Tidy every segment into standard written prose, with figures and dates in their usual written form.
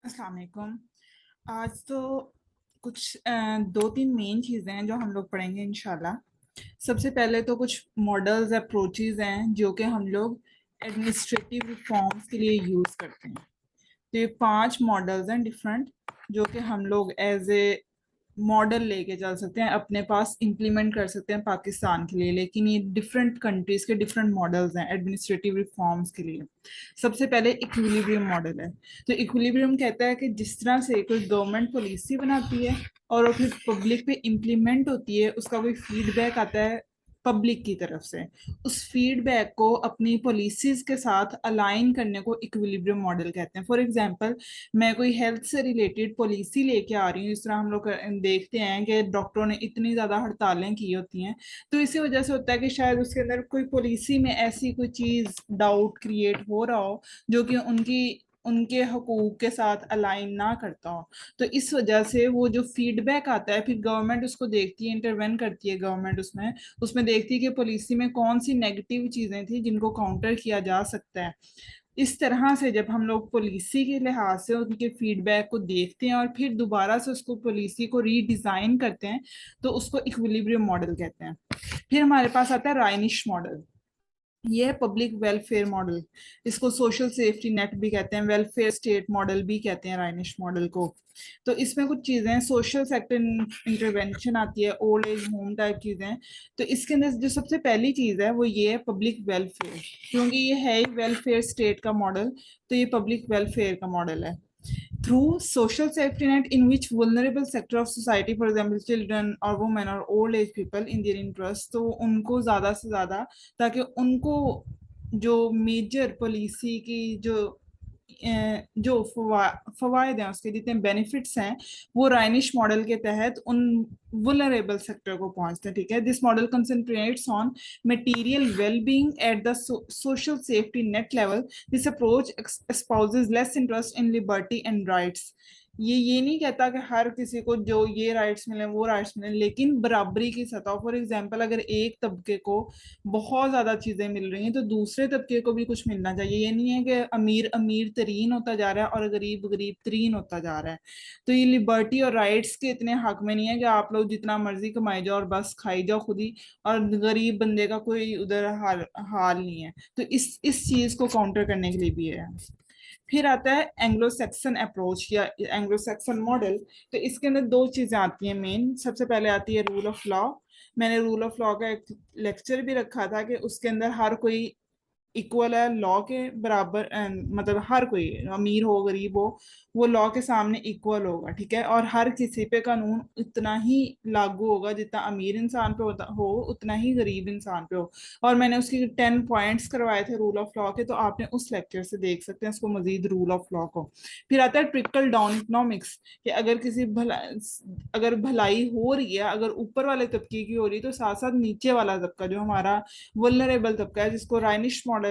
अस्सलाम वालेकुम। आज तो कुछ दो तीन मेन चीज़ें हैं जो हम लोग पढ़ेंगे इंशाल्लाह। सबसे पहले तो कुछ मॉडल्स अप्रोचेज हैं जो कि हम लोग एडमिनिस्ट्रेटिव रिफॉर्म्स के लिए यूज़ करते हैं। तो ये 5 मॉडल्स हैं डिफरेंट, जो कि हम लोग एज ए मॉडल लेके चल सकते हैं, अपने पास इम्प्लीमेंट कर सकते हैं पाकिस्तान के लिए। लेकिन ये डिफरेंट कंट्रीज के डिफरेंट मॉडल्स हैं एडमिनिस्ट्रेटिव रिफॉर्म्स के लिए। सबसे पहले इक्विलिब्रियम मॉडल है। तो इक्विलिब्रियम कहता है कि जिस तरह से कोई गवर्नमेंट पॉलिसी बनाती है और वो फिर पब्लिक पे इम्प्लीमेंट होती है, उसका कोई फीडबैक आता है पब्लिक की तरफ से, उस फीडबैक को अपनी पॉलिसीज के साथ अलाइन करने को इक्विलिब्रियम मॉडल कहते हैं। फॉर एग्जांपल, मैं कोई हेल्थ से रिलेटेड पॉलिसी लेके आ रही हूँ, जिस तरह हम लोग देखते हैं कि डॉक्टरों ने इतनी ज्यादा हड़तालें की होती हैं, तो इसी वजह से होता है कि शायद उसके अंदर कोई पॉलिसी में ऐसी कोई चीज डाउट क्रिएट हो रहा हो जो कि उनके हकूक के साथ अलाइन ना करता हो। तो इस वजह से वो जो फीडबैक आता है, फिर गवर्नमेंट उसको देखती है, इंटरवेन करती है गवर्नमेंट उसमें उसमें देखती है कि पॉलिसी में कौन सी नेगेटिव चीजें थी जिनको काउंटर किया जा सकता है। इस तरह से जब हम लोग पॉलिसी के लिहाज से उनके फीडबैक को देखते हैं और फिर दोबारा से उसको पॉलिसी को रीडिजाइन करते हैं, तो उसको इक्विलिब्रियम मॉडल कहते हैं। फिर हमारे पास आता है राइनिश मॉडल। ये है पब्लिक वेलफेयर मॉडल। इसको सोशल सेफ्टी नेट भी कहते हैं, वेलफेयर स्टेट मॉडल भी कहते हैं राइनिश मॉडल को। तो इसमें कुछ चीजें सोशल सेक्टर इंटरवेंशन आती है, ओल्ड एज होम टाइप चीजें। तो इसके अंदर जो सबसे पहली चीज है वो ये है पब्लिक वेलफेयर, क्योंकि ये है ही वेलफेयर स्टेट का मॉडल, तो ये पब्लिक वेलफेयर का मॉडल है। Through social safety net in which vulnerable sector of society, for example children or women or old age people in their interest, तो उनको ज्यादा से ज्यादा, ताकि उनको जो मेजर पॉलिसी की जो फवायद हैं, उसके जितने बेनिफिट्स हैं, वो राइनिश मॉडल के तहत उन वुलनरेबल सेक्टर को पहुंचते हैं। ठीक है, this model concentrates on material well-being at the social safety net level. This approach espouses less interest in liberty and rights. ये नहीं कहता कि हर किसी को जो ये राइट्स मिले वो राइट्स मिले, लेकिन बराबरी की सतह। फॉर एग्जांपल, अगर एक तबके को बहुत ज्यादा चीजें मिल रही हैं तो दूसरे तबके को भी कुछ मिलना चाहिए। ये नहीं है कि अमीर अमीर तरीन होता जा रहा है और गरीब गरीब तरीन होता जा रहा है। तो ये लिबर्टी और राइट्स के इतने हक में नहीं है कि आप लोग जितना मर्जी कमाई जाओ और बस खाई जाओ खुद ही, और गरीब बंदे का कोई उधर हाल हाल नहीं है। तो इस चीज को काउंटर करने के लिए भी है। फिर आता है एंग्लो सेक्सन अप्रोच या एंग्लो सेक्सन मॉडल। तो इसके अंदर दो चीजें आती हैं मेन। सबसे पहले आती है रूल ऑफ लॉ। मैंने रूल ऑफ लॉ का एक लेक्चर भी रखा था कि उसके अंदर हर कोई इक्वल है लॉ के बराबर, मतलब हर कोई अमीर हो गरीब हो, वो लॉ के सामने इक्वल होगा। ठीक है, और हर किसी पे कानून उतना ही लागू होगा, जितना अमीर इंसान पे हो उतना ही गरीब इंसान पे हो। और मैंने उसकी 10 पॉइंट्स करवाए थे रूल ऑफ लॉ के, तो आपने उस लेक्चर से देख सकते हैं उसको मजीद, रूल ऑफ लॉ को। फिर आता है ट्रिकल डाउन इकोनॉमिक्स, कि अगर किसी अगर भलाई हो रही है, अगर ऊपर वाले तबके की हो रही है, तो साथ साथ नीचे वाला तबका जो हमारा वल्नरेबल तबका है, जिसको राइनिश मॉडल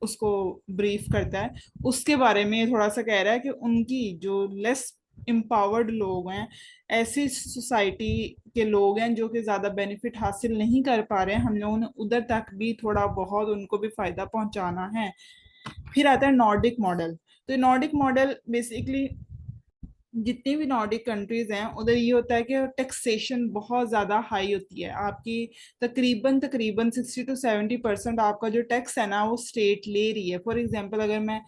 उसको ब्रीफ करता है, उसके बारे में थोड़ा सा कह रहा है कि उनकी जो लेस एम्पावर्ड लोग हैं, ऐसी सोसाइटी के लोग हैं जो कि ज्यादा बेनिफिट हासिल नहीं कर पा रहे हैं, हम लोगों ने उधर तक भी थोड़ा बहुत उनको भी फायदा पहुंचाना है। फिर आता है नॉर्डिक मॉडल। तो नॉर्डिक मॉडल बेसिकली, जितनी भी नॉर्डिक कंट्रीज हैं उधर ये होता है कि टैक्सेशन बहुत ज्यादा हाई होती है आपकी। तकरीबन तकरीबन 60 to 70% आपका जो टैक्स है ना वो स्टेट ले रही है। फॉर एग्जांपल, अगर मैं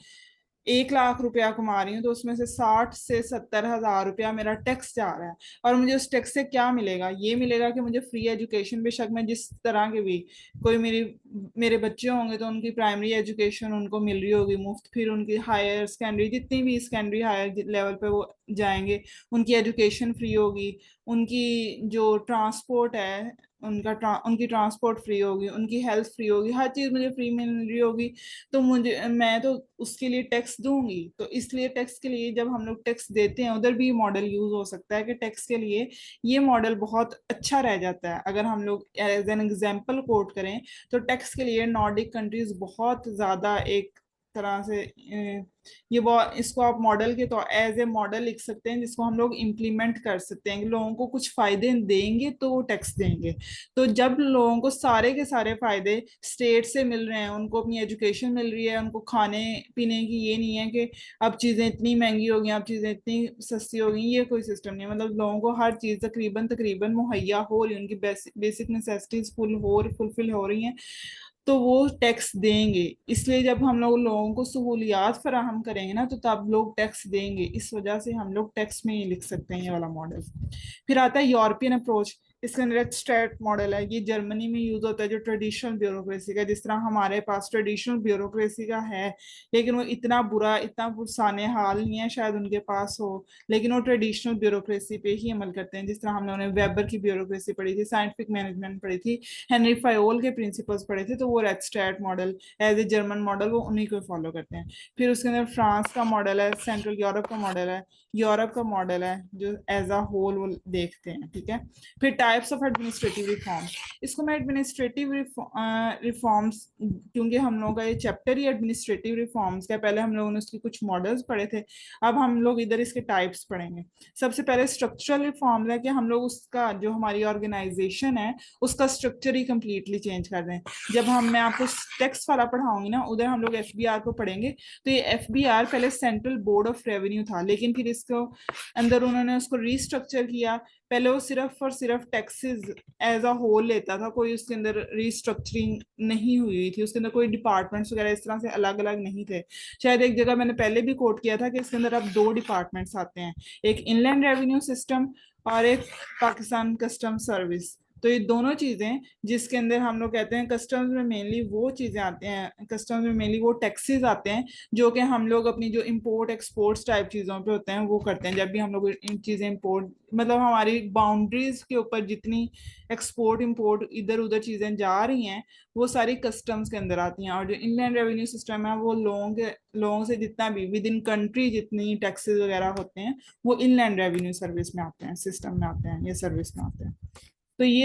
1 लाख रुपया कमा रही हूँ तो उसमें से 60 से 70 हजार रुपया मेरा टैक्स जा रहा है। और मुझे उस टैक्स से क्या मिलेगा? ये मिलेगा कि मुझे फ्री एजुकेशन, बेशक मैं जिस तरह के भी, कोई मेरे बच्चे होंगे तो उनकी प्राइमरी एजुकेशन उनको मिल रही होगी मुफ्त, फिर उनकी हायर सेकेंडरी, जितनी भी सेकेंडरी हायर लेवल पे वो जाएंगे, उनकी एजुकेशन फ्री होगी। उनकी जो ट्रांसपोर्ट है, उनकी ट्रांसपोर्ट फ्री होगी, उनकी हेल्थ फ्री होगी, हर चीज मुझे फ्री मिल रही होगी। तो मैं तो उसके लिए टैक्स दूंगी। तो इसलिए टैक्स के लिए जब हम लोग टैक्स देते हैं, उधर भी मॉडल यूज हो सकता है कि टैक्स के लिए ये मॉडल बहुत अच्छा रह जाता है। अगर हम लोग एज एन एग्जाम्पल कोट करें, तो टैक्स के लिए नॉर्डिक कंट्रीज बहुत ज्यादा एक तरह से ये वो इसको आप मॉडल के तो एज ए मॉडल लिख सकते हैं जिसको हम लोग इम्प्लीमेंट कर सकते हैं कि लोगों को कुछ फायदे देंगे तो वो टैक्स देंगे। तो जब लोगों को सारे के सारे फायदे स्टेट से मिल रहे हैं, उनको अपनी एजुकेशन मिल रही है, उनको खाने पीने की ये नहीं है कि अब चीजें इतनी महंगी हो गई, अब चीजें इतनी सस्ती हो गई, ये कोई सिस्टम नहीं है। मतलब लोगों को हर चीज तकरीबन तकरीबन मुहैया हो रही है, उनकी बेसिक नेसेसिटीज फुलफिल हो रही हैं, तो वो टैक्स देंगे। इसलिए जब हम लोग लोगों को सहूलियात फराहम करेंगे ना, तो तब लोग टैक्स देंगे। इस वजह से हम लोग टैक्स में ये लिख सकते हैं, ये वाला मॉडल। फिर आता है यूरोपियन अप्रोच। इसके अंदर एक स्टेट मॉडल है, ये जर्मनी में यूज होता है, जो ट्रेडिशनल ब्यूरोक्रेसी का, जिस तरह हमारे पास ट्रेडिशनल ब्यूरोक्रेसी का है, लेकिन वो इतना बुरा, इतना पुरसाने हाल नहीं है शायद उनके पास हो, लेकिन वो ट्रेडिशनल ब्यूरोक्रेसी पे ही अमल करते हैं। जिस तरह हम लोगों ने वेबर की ब्यूरोक्रेसी पढ़ी थी, साइंटिफिक मैनेजमेंट पढ़ी थी, हेनरी फायोल के प्रिंसिपल्स पढ़े थे, तो वो रेडस्टैट model as a German model वो उन्हीं को फॉलो करते हैं। फिर उसके अंदर फ्रांस का मॉडल है, सेंट्रल यूरोप का मॉडल है, यूरोप का मॉडल है जो एज अ होल वो देखते हैं, ठीक है। फिर टाइप्स ऑफ एडमिनिस्ट्रेटिव रिफॉर्म, इसको मैं एडमिनिस्ट्रेटिव रिफॉर्म्स, क्योंकि हम लोगों का ये चैप्टर ही एडमिनिस्ट्रेटिव रिफॉर्म्स का, पहले हम लोगों ने उसकी कुछ मॉडल्स पढ़े थे, अब हम लोग इधर इसके टाइप्स पढ़ेंगे। सबसे पहले स्ट्रक्चरल रिफॉर्म्स है कि हम लोग उसका जो हमारी ऑर्गेनाइजेशन है उसका स्ट्रक्चर ही कंप्लीटली चेंज कर दें। जब मैं आपको टैक्स वाला पढ़ाऊंगी ना, उधर हम लोग एफबीआर को पढ़ेंे, तो ये एफबीआर पहले सेंट्रल बोर्ड ऑफ रेवेन्यू था, लेकिन फिर इसको अंदर उन्होंने उसको रीस्ट्रक्चर किया। पहले वो सिर्फ और सिर्फ टैक्सेस एज अ होल लेता था, कोई उसके अंदर रीस्ट्रक्चरिंग नहीं हुई थी, उसके अंदर कोई डिपार्टमेंट्स वगैरह इस तरह से अलग अलग नहीं थे। शायद एक जगह मैंने पहले भी कोट किया था कि इसके अंदर अब दो डिपार्टमेंट्स आते हैं, एक इनलैंड रेवेन्यू सिस्टम और एक पाकिस्तान कस्टम सर्विस। तो ये दोनों चीजें जिसके अंदर हम लोग कहते हैं कस्टम्स में मेनली वो चीजें आते हैं, कस्टम्स में मेनली वो टैक्सेस आते हैं जो कि हम लोग अपनी जो इंपोर्ट एक्सपोर्ट्स टाइप चीजों पे होते हैं वो करते हैं। जब भी हम लोग इन चीजें इंपोर्ट, मतलब हमारी बाउंड्रीज के ऊपर जितनी एक्सपोर्ट इंपोर्ट इधर उधर चीजें जा रही हैं, वो सारी कस्टम्स के अंदर आती हैं। और जो इनलैंड रेवेन्यू सिस्टम है वो लोगों से जितना भी विद इन कंट्री जितनी टैक्सेस वगैरह होते हैं वो इनलैंड रेवेन्यू सर्विस में आते हैं, सिस्टम में आते हैं, ये सर्विस में आते हैं। तो ये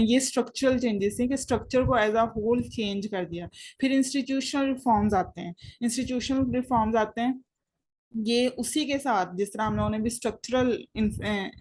ये स्ट्रक्चरल चेंजेस हैं कि स्ट्रक्चर को एज अ होल चेंज कर दिया। फिर इंस्टीट्यूशनल रिफॉर्म्स आते हैं, इंस्टीट्यूशनल रिफॉर्म्स आते हैं, ये उसी के साथ जिस तरह हम लोगों ने भी स्ट्रक्चरल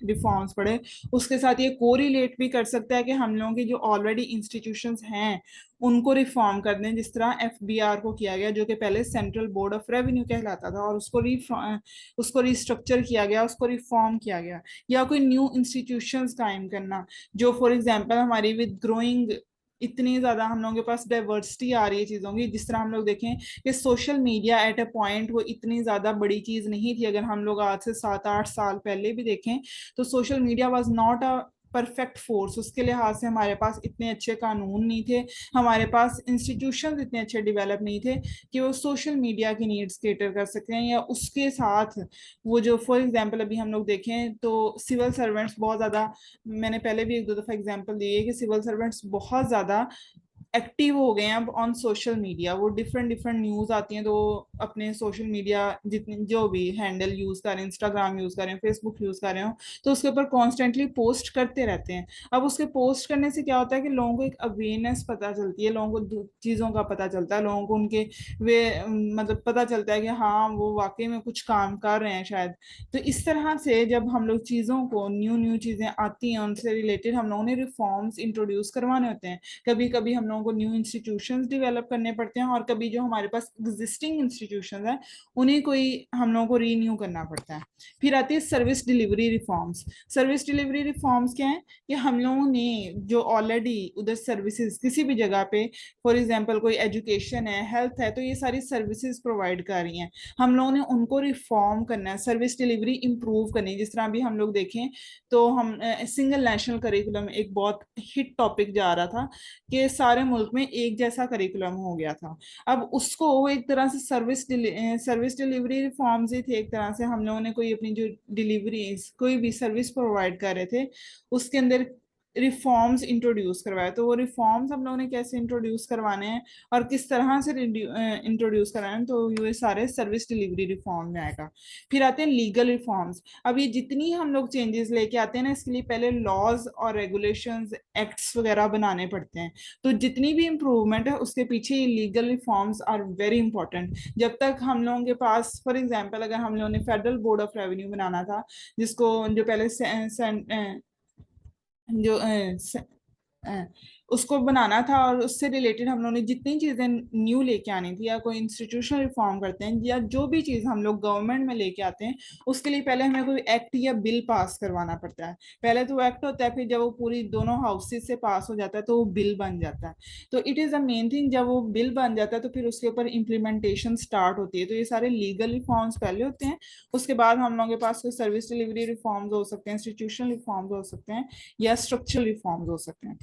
रिफॉर्म्स पढ़े, उसके साथ ये कोरिलेट भी कर सकता है कि हम लोगों की जो ऑलरेडी इंस्टीट्यूशंस हैं उनको रिफॉर्म कर दें, जिस तरह एफबीआर को किया गया, जो कि पहले सेंट्रल बोर्ड ऑफ रेवेन्यू कहलाता था, और उसको रिस्ट्रक्चर किया गया, उसको रिफॉर्म किया गया। या कोई न्यू इंस्टीट्यूशंस कायम करना, जो फॉर एग्जांपल हमारी विद ग्रोइंग इतनी ज्यादा हम लोगों के पास डाइवर्सिटी आ रही है चीजों की। जिस तरह हम लोग देखें कि social media at a point वो इतनी ज्यादा बड़ी चीज नहीं थी, अगर हम लोग आज से 7-8 साल पहले भी देखें तो social media was not a perfect force, उसके लिहाज से हमारे पास इतने अच्छे कानून नहीं थे, हमारे पास इंस्टीट्यूशन इतने अच्छे डेवलप नहीं थे कि वो सोशल मीडिया की नीड्स केटर कर सकें। या उसके साथ वो जो फॉर एग्जांपल अभी हम लोग देखें तो सिविल सर्वेंट्स बहुत ज़्यादा, मैंने पहले भी एक दो दफ़ा एग्जांपल दिए कि सिविल सर्वेंट्स बहुत ज़्यादा एक्टिव हो गए हैं अब ऑन सोशल मीडिया। वो डिफरेंट डिफरेंट न्यूज आती हैं तो अपने सोशल मीडिया जितने जो भी हैंडल यूज कर रहे हैं, इंस्टाग्राम यूज कर रहे हैं, फेसबुक यूज कर रहे हो, तो उसके ऊपर कॉन्स्टेंटली पोस्ट करते रहते हैं। अब उसके पोस्ट करने से क्या होता है कि लोगों को एक अवेयरनेस पता चलती है, लोगों को चीज़ों का पता चलता है, लोगों को उनके वे मतलब पता चलता है कि हाँ वो वाकई में कुछ काम कर रहे हैं शायद। तो इस तरह से जब हम लोग चीज़ों को न्यू न्यू चीज़ें आती हैं उनसे रिलेटेड हम लोगों ने रिफॉर्म्स इंट्रोड्यूस करवाने होते हैं। कभी कभी हम लोगों को न्यू इंस्टीट्यूशंस डेवलप करने पड़ते हैं, और कभी जो हमारे पास एग्जिस्टिंग इंस्टीट्यूशंस हैं उन्हें कोई हम लोगों को रीन्यू करना पड़ता है। फिर आती है service delivery reforms. Service delivery reforms क्या है कि हम लोगों ने जो ऑलरेडी उधर सर्विसेज किसी भी जगह पे, फॉर एग्जांपल कोई एजुकेशन है, हेल्थ है, तो ये सारी सर्विसेज प्रोवाइड कर रही हैं, हम लोगों ने उनको रिफॉर्म करना है, सर्विस डिलीवरी इंप्रूव करनी है। जिस तरह भी हम लोग देखें तो हम सिंगल नेशनल करिकुलम एक बहुत हिट टॉपिक जा रहा था कि सारे मुल्क में एक जैसा करिकुलम हो गया था। अब उसको एक तरह से सर्विस डिलीवरी रिफॉर्म्स ही थे, एक तरह से हम लोगों ने कोई अपनी जो डिलीवरी कोई भी सर्विस प्रोवाइड कर रहे थे उसके अंदर रिफॉर्म्स इंट्रोड्यूस करवाए। तो वो रिफॉर्म्स हम लोगों ने कैसे इंट्रोड्यूस करवाने हैं और किस तरह से इंट्रोड्यूस कराने हैं, तो ये सारे सर्विस डिलीवरी रिफॉर्म में आएगा। फिर आते हैं लीगल रिफॉर्म्स। अब ये जितनी हम लोग चेंजेस लेके आते हैं ना, इसके लिए पहले लॉज और रेगुलेशंस एक्ट्स वगैरह बनाने पड़ते हैं। तो जितनी भी इम्प्रूवमेंट है उसके पीछे ये legal reforms are very important. जब तक हम लोगों के पास, फॉर एग्जाम्पल, अगर हम लोगों ने फेडरल बोर्ड ऑफ रेवेन्यू बनाना था, जिसको जो पहले जो अ, उसको बनाना था, और उससे रिलेटेड हम लोगों ने जितनी चीजें न्यू लेके आनी थी, या कोई इंस्टीट्यूशनल रिफॉर्म करते हैं, या जो भी चीज हम लोग गवर्नमेंट में लेके आते हैं, उसके लिए पहले हमें कोई एक्ट या बिल पास करवाना पड़ता है। पहले तो वो एक्ट होता है, फिर जब वो पूरी दोनों हाउसेज से पास हो जाता है तो वो बिल बन जाता है। तो it is the main thing, जब वो बिल बन जाता है तो फिर उसके ऊपर इम्प्लीमेंटेशन स्टार्ट होती है। तो ये सारे लीगल रिफॉर्म्स पहले होते हैं। उसके बाद हम लोगों के पास कोई सर्विस डिलीवरी रिफॉर्म्स हो सकते हैं, इंस्टीट्यूशनल रिफॉर्म्स हो सकते हैं, या स्ट्रक्चरल रिफॉर्म्स हो सकते हैं।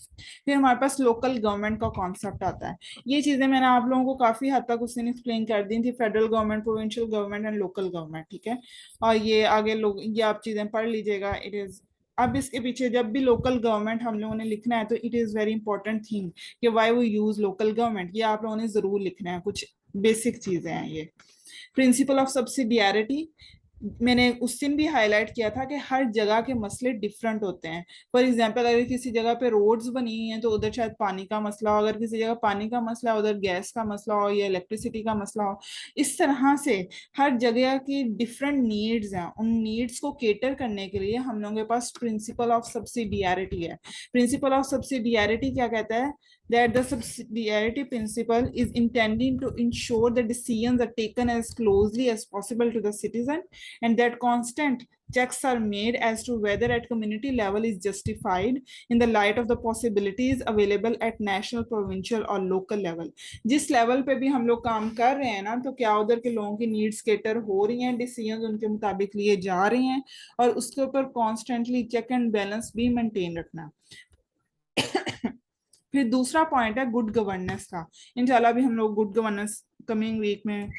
फिर हमारे पास लोकल गवर्नमेंट का कॉन्सेप्ट आता है। ये चीजें मैंने आप लोगों को काफी हद तक उस दिन एक्सप्लेन कर दी थी, federal government, provincial government and local government, ठीक है। और ये आगे लोग, ये आप चीजें पढ़ लीजिएगा। इट इज, अब इसके पीछे जब भी लोकल गवर्नमेंट हम लोगों ने लिखना है तो it is very important thing कि why we use local government, ये आप लोगों ने जरूर लिखना है। कुछ बेसिक चीजें हैं ये। प्रिंसिपल ऑफ सब्सिडियरिटी, मैंने उस दिन भी हाईलाइट किया था कि हर जगह के मसले डिफरेंट होते हैं। फॉर एग्जांपल, अगर किसी जगह पे रोड्स बनी हुई हैं तो उधर शायद पानी का मसला हो, अगर किसी जगह पानी का मसला हो उधर गैस का मसला हो या इलेक्ट्रिसिटी का मसला हो। इस तरह से हर जगह की डिफरेंट नीड्स हैं, उन नीड्स को केटर करने के लिए हम लोगों के पास प्रिंसिपल ऑफ सब्सिडियरिटी है। प्रिंसिपल ऑफ सब्सिडियरिटी क्या कहता है? That the subsidiarity principle is intending to ensure that decisions are taken as closely as possible to the citizen, and that constant checks are made as to whether at community level is justified in the light of the possibilities available at national, provincial और local level। जिस level पे भी हम लोग काम कर रहे हैं ना, तो क्या उधर के लोगों की नीड्स केटर हो रही हैं, डिसीजन उनके मुताबिक लिए जा रहे हैं, और उसके ऊपर कॉन्स्टेंटली चेक एंड बैलेंस भी मेंटेन रखना। फिर दूसरा पॉइंट है गुड गवर्नेंस का। इंशाल्लाह भी हम लोग गुड गवर्नेंस कमिंग वीक में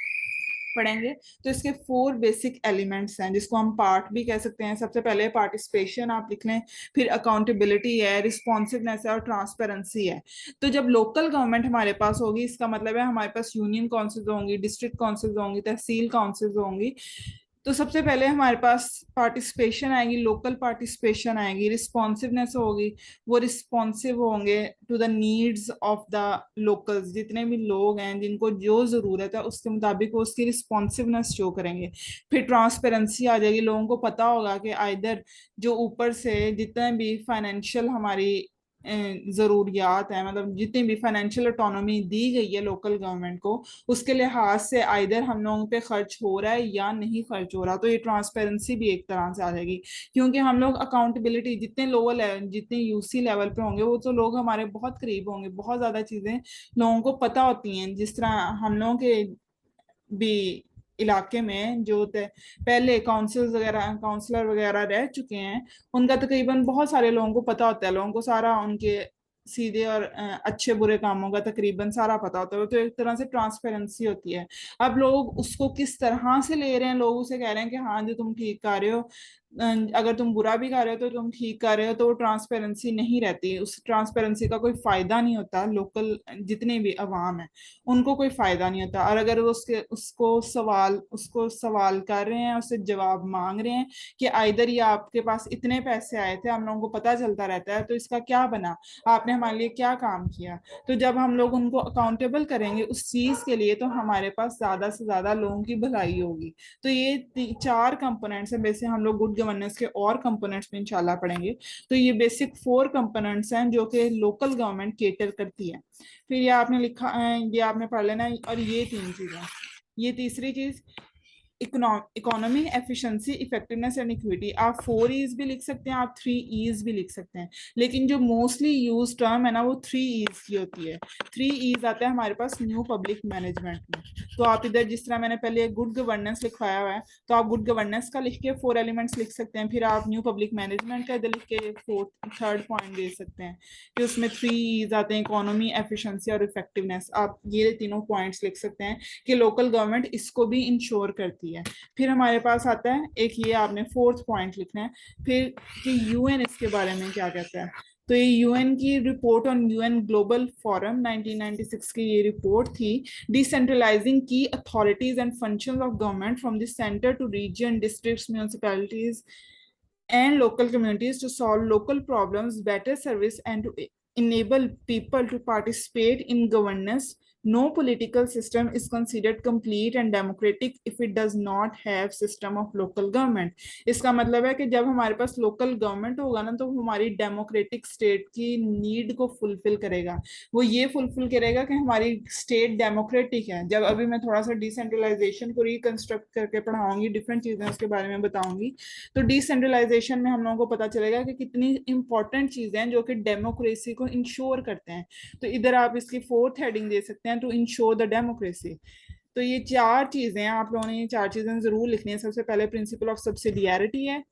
पढ़ेंगे। तो इसके 4 बेसिक एलिमेंट्स हैं, जिसको हम पार्ट भी कह सकते हैं। सबसे पहले पार्टिसिपेशन आप लिख लें, फिर अकाउंटेबिलिटी है, रिस्पॉन्सिवनेस है, और ट्रांसपेरेंसी है। तो जब लोकल गवर्नमेंट हमारे पास होगी, इसका मतलब है हमारे पास यूनियन काउंसिल्स होंगी, डिस्ट्रिक्ट काउंसिल्स होंगी, तहसील काउंसिल्स होंगी। तो सबसे पहले हमारे पास पार्टिसिपेशन आएगी, लोकल पार्टिसिपेशन आएगी, रिस्पॉन्सिवनेस होगी, वो रिस्पॉन्सिव होंगे to the needs of the locals, जितने भी लोग हैं जिनको जो जरूरत है उसके मुताबिक वो उसकी रिस्पॉन्सिवनेस शो करेंगे। फिर ट्रांसपेरेंसी आ जाएगी, लोगों को पता होगा कि आइदर जो ऊपर से जितने भी फाइनेंशियल हमारी जरूरियात है, मतलब जितनी भी फाइनेंशियल ऑटोनॉमी दी गई है लोकल गवर्नमेंट को, उसके लिहाज से आइदर हम लोगों पे खर्च हो रहा है या नहीं खर्च हो रहा। तो ये ट्रांसपेरेंसी भी एक तरह से आ जाएगी, क्योंकि हम लोग अकाउंटेबिलिटी जितने लोअर लेवल, जितने यूसी लेवल पे होंगे, वो तो लोग हमारे बहुत करीब होंगे, बहुत ज्यादा चीजें लोगों को पता होती हैं। जिस तरह हम लोगों के भी इलाके में जो पहले काउंसलर वगैरह रह चुके हैं, उनका तकरीबन बहुत सारे लोगों को पता होता है, लोगों को सारा उनके सीधे और अच्छे बुरे कामों का तकरीबन सारा पता होता है। तो एक तरह से ट्रांसपेरेंसी होती है। अब लोग उसको किस तरह से ले रहे हैं, लोग उसे कह रहे हैं कि हाँ जो तुम ठीक कर रहे हो, अगर तुम बुरा भी कर रहे हो तो तुम ठीक कर रहे हो, तो वो ट्रांसपेरेंसी नहीं रहती। उस ट्रांसपेरेंसी का कोई फायदा नहीं होता। लोकल जितने भी अवाम है उनको कोई फायदा नहीं होता। और अगर वो उसको सवाल कर रहे हैं, उससे जवाब मांग रहे हैं कि आइदर ये आपके पास इतने पैसे आए थे, हम लोगों को पता चलता रहता है, तो इसका क्या बना, आपने हमारे लिए क्या काम किया। तो जब हम लोग उनको अकाउंटेबल करेंगे उस चीज के लिए, तो हमारे पास ज्यादा से ज्यादा लोगों की भलाई होगी। तो ये 4 कंपोनेंट्स हैं। वैसे हम लोग गुड गवर्नेंस के और कंपोनेंट्स में इंशाल्लाह पढ़ेंगे। तो ये बेसिक 4 कंपोनेंट्स हैं जो कि लोकल गवर्नमेंट केटर करती है। फिर ये आपने लिखा, ये आपने पढ़ लेना है। और ये 3 चीजें, ये तीसरी चीज economy, efficiency, effectiveness and equity. आप 4 ईज भी लिख सकते हैं, आप 3 ईज भी लिख सकते हैं, लेकिन जो मोस्टली यूज टर्म है ना वो 3 ईज की होती है। 3 ईज आता है हमारे पास न्यू पब्लिक मैनेजमेंट में। तो आप इधर जिस तरह मैंने पहले गुड गवर्नेंस लिखवाया हुआ है, तो आप गुड गवर्नेंस का लिख के 4 एलिमेंट्स लिख सकते हैं। फिर आप न्यू पब्लिक मैनेजमेंट का इधर लिख के 3rd पॉइंट दे सकते हैं कि उसमें 3 ईज आते हैं, इकोनॉमी, एफिशिएंसी और इफेक्टिवनेस। आप ये तीनों पॉइंट्स लिख सकते हैं कि लोकल गवर्नमेंट इसको भी इंश्योर करती है। फिर हमारे पास आता है एक, ये आपने 4th पॉइंट लिखना है फिर कि यूएन इसके बारे में क्या कहता है। तो ये यूएन की report on UN global forum 1996 की ये रिपोर्ट थी, डिसेंट्रलाइजिंग की authorities and functions of government from the centre to region, districts, municipalities and local communities to solve local problems, better service, and to enable people to participate in governance. No political system is considered complete and democratic if it does not have system of local government. इसका मतलब है कि जब हमारे पास local government होगा ना, तो हमारी डेमोक्रेटिक स्टेट की नीड को फुलफिल करेगा। वो ये फुलफिल करेगा कि हमारी स्टेट डेमोक्रेटिक है। जब अभी मैं थोड़ा सा डिसेंट्रलाइजेशन को रिकंस्ट्रक्ट करके पढ़ाऊंगी, डिफरेंट चीजें उसके बारे में बताऊंगी, तो डिसेंट्रलाइजेशन में हम लोगों को पता चलेगा कि कितनी इंपॉर्टेंट चीजें हैं जो कि डेमोक्रेसी को इंश्योर करते हैं। तो इधर आप इसकी फोर्थ हेडिंग दे सकते हैं, टू इंश्योर द डेमोक्रेसी। तो ये चार चीजें हैं, आप लोगों ने ये चार चीजें जरूर लिखनी है। सबसे पहले प्रिंसिपल ऑफ सब्सिडियरिटी है,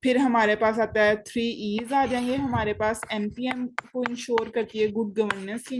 फिर हमारे पास आता है 3 E's आ जाएंगे हमारे पास। एनपीएम को इंश्योर करती है, गुड गवर्नेंस की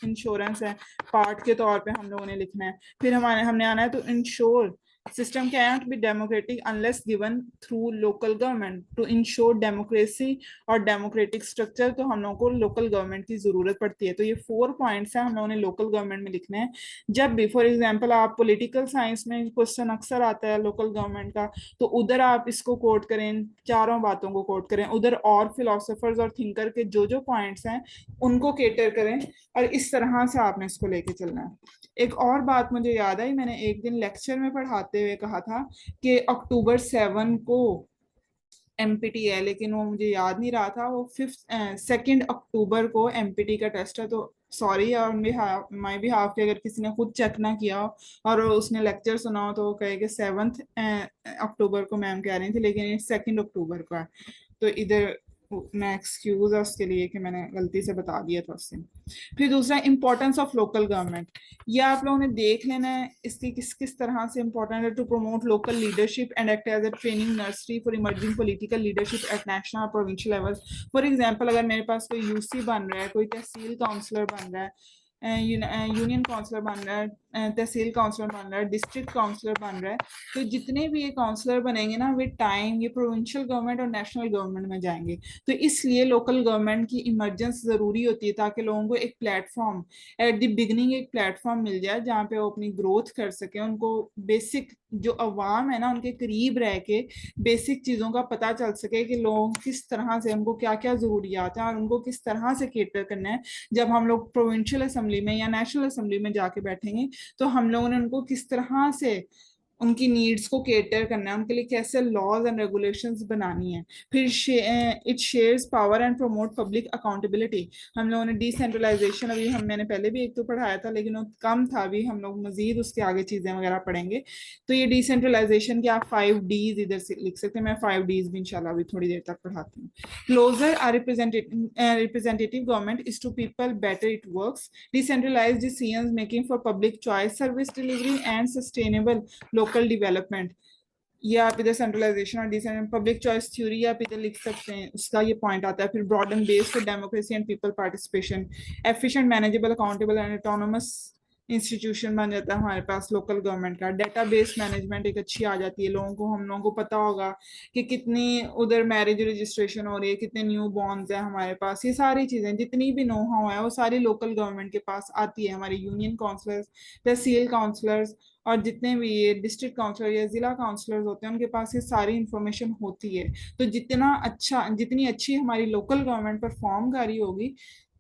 इंश्योरेंस है, पार्ट के तौर पे हम लोगों ने लिखना है। फिर हमने आना है तो ensure system cannot be democratic unless given through local government. To ensure democracy और डेमोक्रेटिक स्ट्रक्चर, तो हम लोगों को लोकल गवर्नमेंट की जरूरत पड़ती है। तो ये 4 पॉइंट्स हैं, हम लोगों ने लोकल गवर्नमेंट में लिखने हैं। जब भी फॉर एग्जाम्पल आप पॉलिटिकल साइंस में क्वेश्चन अक्सर आता है लोकल गवर्नमेंट का, तो उधर आप इसको कोट करें, चारों बातों को कोट करें उधर, और फिलोसोफर्स और थिंकर के जो जो पॉइंट्स हैं उनको केटर करें, और इस तरह से आपने इसको लेके चलना है। एक और बात मुझे याद आई, मैंने एक दिन लेक्चर में पढ़ाते हुए कहा था कि October 7 को एमपीटी है, लेकिन वो मुझे याद नहीं रहा था। वो 2 अक्टूबर को एमपीटी का टेस्ट है। तो सॉरी ऑन माई बिहाफ कि अगर किसी ने खुद चेक ना किया हो और उसने लेक्चर सुना हो, तो वो कहे कि 7 अक्टूबर को मैम कह रही थी, लेकिन ये 2 अक्टूबर को है। तो इधर मैं एक्सक्यूज है उसके लिए कि मैंने गलती से बता दिया था उससे। फिर दूसरा, इंपॉर्टेंस ऑफ लोकल गवर्नमेंट, ये आप लोगों ने देख लेना है इसकी किस किस तरह से इंपॉर्टेंट है। To promote local leadership and act as a training nursery for emerging political leadership at national और प्रोविंशियल लेवल। फॉर एग्जाम्पल, अगर मेरे पास कोई यूसी बन रहा है, कोई तहसील काउंसलर बन रहा है, यूनियन काउंसलर बन रहा है, तहसील काउंसलर बन रहा है, डिस्ट्रिक्ट काउंसलर बन रहा है, तो जितने भी ये काउंसलर बनेंगे ना, विद टाइम ये प्रोविंशियल गवर्नमेंट और नेशनल गवर्नमेंट में जाएंगे। तो इसलिए लोकल गवर्नमेंट की इमरजेंस जरूरी होती है, ताकि लोगों को एक प्लेटफॉर्म एट द बिगनिंग, एक प्लेटफॉर्म मिल जाए जहाँ पे वो अपनी ग्रोथ कर सके। उनको बेसिक जो अवाम है ना, उनके करीब रह के बेसिक चीजों का पता चल सके कि लोग किस तरह से, उनको क्या क्या जरूरियात हैं और उनको किस तरह से केटर करना है। जब हम लोग प्रोविंशियल असेंबली में या नेशनल असेंबली में जाके बैठेंगे, तो हम लोगों ने उनको किस तरह से उनकी नीड्स को केटर करना है, उनके लिए कैसे लॉज एंड रेगुलेशंस बनानी है। फिर it shares power and promote public accountability. हम लोगों ने डिसेंट्रलाइजेशन, अभी मैंने पहले भी एक तो पढ़ाया था, लेकिन वो कम था, अभी हम लोग मजीद उसके आगे चीजें वगैरह पढ़ेंगे। तो ये डिसेंट्रलाइजेशन के आप 5 Ds इधर से लिख सकते हैं। मैं 5 Ds भी इंशाल्लाह अभी थोड़ी देर तक पढ़ाती हूँ। Closer are representative government is to people, better it works, decentralised decisions making for public choice, service delivery and sustainable local development. ये आप इधर सेंट्रलाइजेशन और डिसेंट्रलाइजेशन पब्लिक चॉइस थ्योरी आप इधर लिख सकते हैं, उसका ये पॉइंट आता है। फिर broaden base for democracy and people participation, efficient, manageable, accountable and autonomous institution बन जाता है हमारे पास लोकल गवर्नमेंट का। डेटाबेस मैनेजमेंट एक अच्छी आ जाती है, लोगों को, हम लोगों को पता होगा कि कितनी उधर मैरिज रजिस्ट्रेशन हो रही है, कितने न्यू बॉर्न्स है हमारे पास। ये सारी चीजें, जितनी भी नो हाउ है, वो सारी लोकल गवर्नमेंट के पास आती है। हमारे यूनियन काउंसलर्स, तहसील काउंसलर्स और जितने भी ये डिस्ट्रिक्ट काउंसलर या जिला काउंसलर्स होते हैं, उनके पास ये सारी इंफॉर्मेशन होती है। तो जितनी अच्छी हमारी लोकल गवर्नमेंट परफॉर्म कर रही होगी,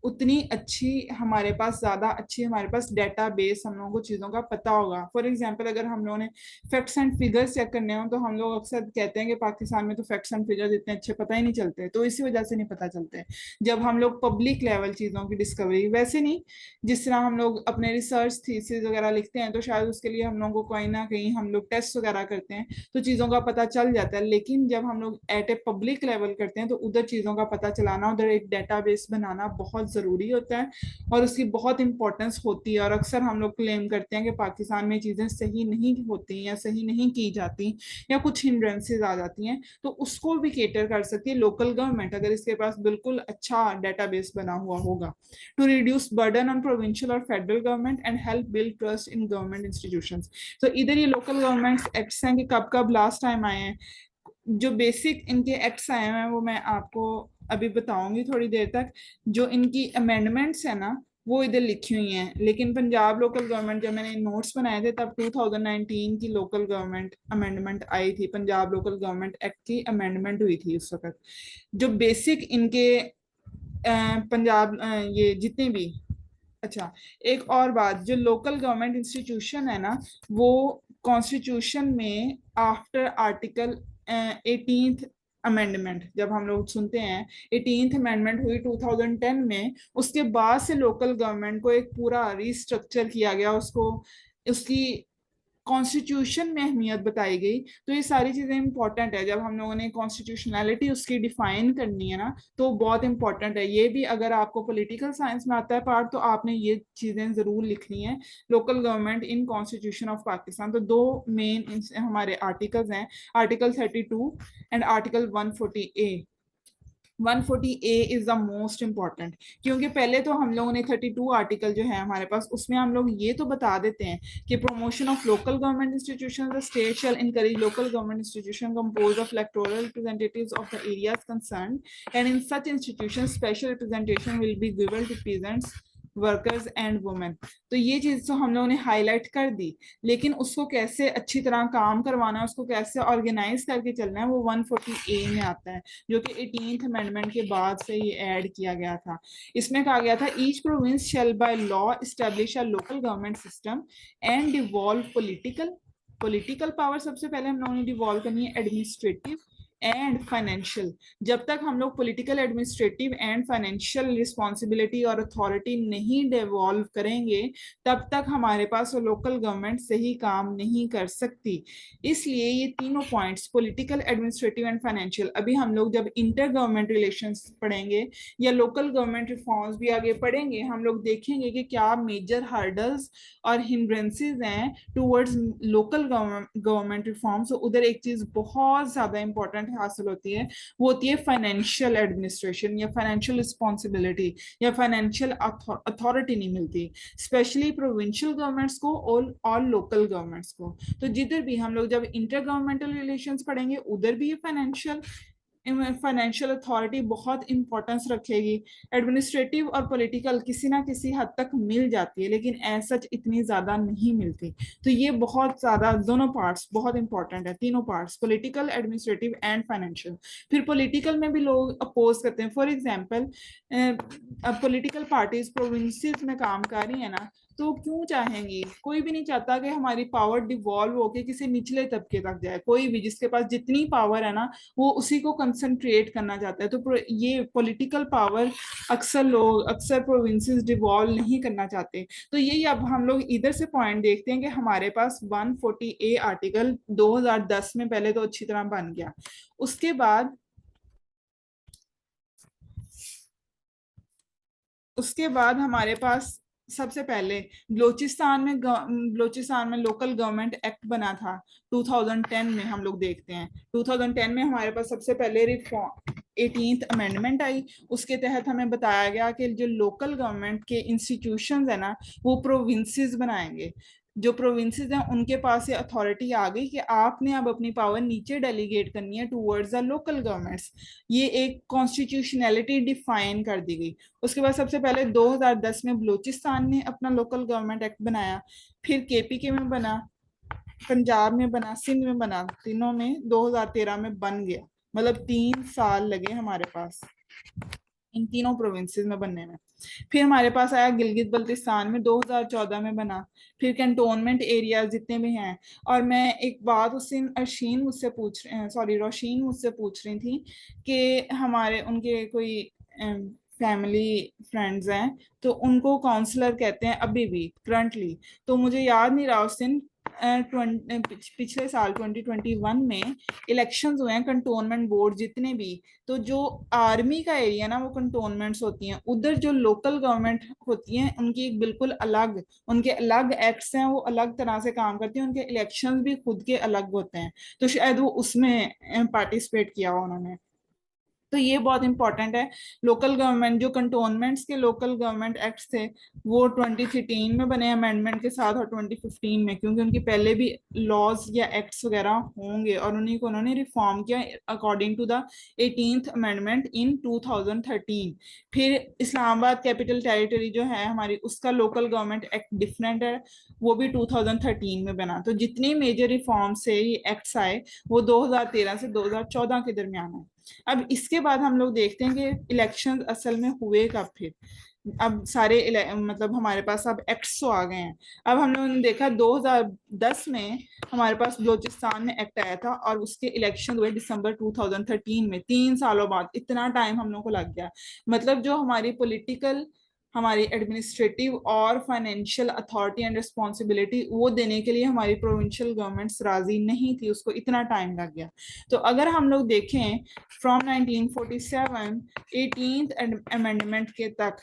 उतनी अच्छी हमारे पास, ज्यादा अच्छी हमारे पास डेटा बेस, हम लोगों को चीजों का पता होगा। फॉर एग्जाम्पल, अगर हम लोगों ने फैक्ट्स एंड फिगर्स चेक करने हो, तो हम लोग अक्सर कहते हैं कि पाकिस्तान में तो फैक्ट्स एंड फिगर्स इतने अच्छे पता ही नहीं चलते, तो इसी वजह से नहीं पता चलते। जब हम लोग पब्लिक लेवल चीजों की डिस्कवरी, वैसे नहीं, जिस तरह हम लोग अपने रिसर्च थीसिस वगैरह लिखते हैं, तो शायद उसके लिए हम लोगों को कहीं ना कहीं हम लोग टेस्ट वगैरह करते हैं, तो चीजों का पता चल जाता है। लेकिन जब हम लोग एट ए पब्लिक लेवल करते हैं, तो उधर चीजों का पता चलाना, उधर एक डेटाबेस बनाना बहुत जरूरी होता है, और उसकी बहुत इंपॉर्टेंस होती है। और अक्सर हम लोग क्लेम करते हैं कि पाकिस्तान में चीजें सही नहीं होती या सही नहीं की जाती, या कुछ हिंड्रेंसेज आ जाती हैं, तो उसको भी केटर कर सकती है लोकल गवर्नमेंट, अगर इसके पास बिल्कुल अच्छा डेटाबेस बना हुआ होगा। To reduce burden on provincial और federal government and help build trust in government institutions. तो इधर ये लोकल गवर्नमेंट्स एक्ट्स हैं कि कब कब लास्ट टाइम आए हैं, जो बेसिक इनके एक्ट्स आए हैं वो मैं आपको अभी बताऊंगी थोड़ी देर तक। जो इनकी अमेंडमेंट्स है ना वो इधर लिखी हुई हैं, लेकिन पंजाब लोकल गवर्नमेंट, जब मैंने नोट्स बनाए थे तब 2019 की लोकल गवर्नमेंट अमेंडमेंट आई थी, पंजाब लोकल गवर्नमेंट एक्ट की अमेंडमेंट हुई थी उस वक्त। जो बेसिक इनके पंजाब ये जितने भी, अच्छा एक और बात, जो लोकल गवर्नमेंट इंस्टीट्यूशन है ना वो कॉन्स्टिट्यूशन में आफ्टर आर्टिकल 18th अमेंडमेंट, जब हम लोग सुनते हैं 18th अमेंडमेंट हुई 2010 में, उसके बाद से लोकल गवर्नमेंट को एक पूरा रिस्ट्रक्चर किया गया, उसको उसकी कॉन्स्टिट्यूशन में अहमियत बताई गई। तो ये सारी चीजें इंपॉर्टेंट है, जब हम लोगों ने कॉन्स्टिट्यूशनैलिटी उसकी डिफाइन करनी है ना तो बहुत इंपॉर्टेंट है ये भी। अगर आपको पॉलिटिकल साइंस में आता है पार्ट तो आपने ये चीजें जरूर लिखनी है, local government in constitution of Pakistan. तो दो मेन हमारे आर्टिकल्स हैं, article 32 and article 140A। 140A is the most important, क्योंकि पहले तो हम लोगों ने 32 आर्टिकल जो है हमारे पास उसमें हम लोग ये तो बता देते हैं कि promotion of local government institution, the state shall encourage local government institution compose of electoral representatives of the areas concern, and in such institution special representation will be given to peasants, workers and women. तो ये चीज तो हम लोगों ने highlight कर दी, लेकिन उसको कैसे अच्छी तरह काम करवाना है, उसको कैसे ऑर्गेनाइज करके चलना है, वो 140A में आता है, जो कि 18th अमेंडमेंट के बाद से ये ऐड किया गया था। इसमें कहा गया था each province shall by law establish a local government system and devolve political power. सबसे पहले हम लोगों ने डिवॉल्व करनी है एडमिनिस्ट्रेटिव एंड फाइनेंशियल। जब तक हम लोग political, administrative and financial responsibility और अथॉरिटी नहीं डिवॉल्व करेंगे तब तक हमारे पास लोकल गवर्नमेंट सही काम नहीं कर सकती। इसलिए ये तीनों points, political, administrative and financial, अभी हम लोग जब इंटर गवर्नमेंट रिलेशंस पढ़ेंगे या लोकल गवर्नमेंट रिफॉर्म्स भी आगे पढ़ेंगे, हम लोग देखेंगे कि क्या मेजर हर्डल्स और हिंड्रेंसेस हैं टूवर्ड्स लोकल गवर्नमेंट रिफॉर्म्स। तो उधर एक चीज बहुत ज्यादा इंपॉर्टेंट हासिल होती है, वो होती है फाइनेंशियल एडमिनिस्ट्रेशन या फाइनेंशियल रिस्पॉन्सिबिलिटी या फाइनेंशियल अथॉरिटी नहीं मिलती, स्पेशली प्रोविंशियल गवर्नमेंट्स को और लोकल गवर्नमेंट्स को। तो जिधर भी हम लोग जब इंटर गवर्नमेंटल रिलेशंस पढ़ेंगे उधर भी ये फाइनेंशियल अथॉरिटी बहुत इंपॉर्टेंस रखेगी। एडमिनिस्ट्रेटिव और पॉलिटिकल किसी ना किसी हद तक मिल जाती है, लेकिन ऐसा इतनी ज्यादा नहीं मिलती। तो ये बहुत ज्यादा, दोनों पार्ट्स बहुत इंपॉर्टेंट है, तीनों parts, political, administrative and financial. फिर पॉलिटिकल में भी लोग अपोज करते हैं, फॉर एग्जाम्पल अब पॉलिटिकल पार्टीज प्रोविंसेस में काम कर रही है ना, तो क्यों चाहेंगी, कोई भी नहीं चाहता कि हमारी पावर डिवॉल्व होके किसी निचले तबके तक जाए। कोई भी जिसके पास जितनी पावर है ना वो उसी को कंसंट्रेट करना चाहता है। तो ये पॉलिटिकल पावर अक्सर प्रोविंसेस डिवॉल्व नहीं करना चाहते। तो यही अब हम लोग इधर से पॉइंट देखते हैं कि हमारे पास 140A आर्टिकल 2010 में पहले तो अच्छी तरह बन गया। उसके बाद हमारे पास सबसे पहले बलोचिस्तान में लोकल गवर्नमेंट एक्ट बना था 2010 में। हम लोग देखते हैं 2010 में हमारे पास सबसे पहले रिफॉर्म 18th अमेंडमेंट आई। उसके तहत हमें बताया गया कि जो लोकल गवर्नमेंट के इंस्टीट्यूशंस है ना वो प्रोविंसेस बनाएंगे। जो प्रोविंसेस हैं उनके पास ये अथॉरिटी आ गई कि आपने अब अपनी पावर नीचे डेलीगेट करनी है टूवर्ड्स द लोकल गवर्नमेंट्स। ये एक कॉन्स्टिट्यूशनैलिटी डिफाइन कर दी गई। उसके बाद सबसे पहले 2010 में बलूचिस्तान ने अपना लोकल गवर्नमेंट एक्ट बनाया, फिर केपीके में बना, पंजाब में बना, सिंध में बना, तीनों में 2013 में बन गया। मतलब 3 साल लगे हमारे पास इन तीनों प्रोविंसेस में बनने में। फिर हमारे पास आया गिलगित बल्तिस्तान में 2014 में बना। फिर कैंटोनमेंट एरिया जितने भी हैं। और मैं एक बात उस दिन रोशीन मुझसे पूछ रही थी कि हमारे उनके कोई फैमिली फ्रेंड्स हैं तो उनको काउंसलर कहते हैं अभी भी करंटली। तो मुझे याद नहीं रहा उस दिन पिछले साल 2021 में इलेक्शंस हुए हैं कंटोनमेंट बोर्ड जितने भी। तो जो आर्मी का एरिया ना वो कंटोनमेंट्स होती हैं, उधर जो लोकल गवर्नमेंट होती हैं उनकी एक बिल्कुल अलग, उनके अलग एक्ट्स हैं, वो अलग तरह से काम करती हैं, उनके इलेक्शंस भी खुद के अलग होते हैं। तो शायद वो उसमें पार्टिसिपेट किया हो उन्होंने। तो ये बहुत इंपॉर्टेंट है। लोकल गवर्नमेंट जो कंटोनमेंट्स के लोकल गवर्नमेंट एक्ट थे वो 2013 में बने अमेंडमेंट के साथ, और 2015 में, क्योंकि उनकी पहले भी लॉज या एक्ट्स वगैरह होंगे और उन्हीं को उन्होंने रिफॉर्म किया according to the 18th amendment in 2013। फिर इस्लामाबाद कैपिटल टेरिटरी जो है हमारी, उसका लोकल गवर्नमेंट एक्ट डिफरेंट है, वो भी 2013 में बना। तो जितने मेजर रिफॉर्म से ये एक्ट्स आए वो 2013 से 2014 के दरमियान है। अब इसके बाद हम लोग देखते हैं कि इलेक्शन असल में हुए कब फिर। अब सारे मतलब हमारे पास अब एक्ट्स तो आ गए हैं। अब हम लोगों ने देखा 2010 में हमारे पास बलूचिस्तान में एक्ट आया था और उसके इलेक्शन हुए दिसंबर 2013 में, 3 सालों बाद। इतना टाइम हम लोग को लग गया। मतलब जो हमारी पॉलिटिकल, हमारी एडमिनिस्ट्रेटिव और फाइनेंशियल अथॉरिटी एंड रिस्पॉन्सिबिलिटी वो देने के लिए हमारी प्रोविंशियल गवर्नमेंट्स राजी नहीं थी, उसको इतना टाइम लग गया। तो अगर हम लोग देखें फ्रॉम 1947 18th अमेंडमेंट के तक,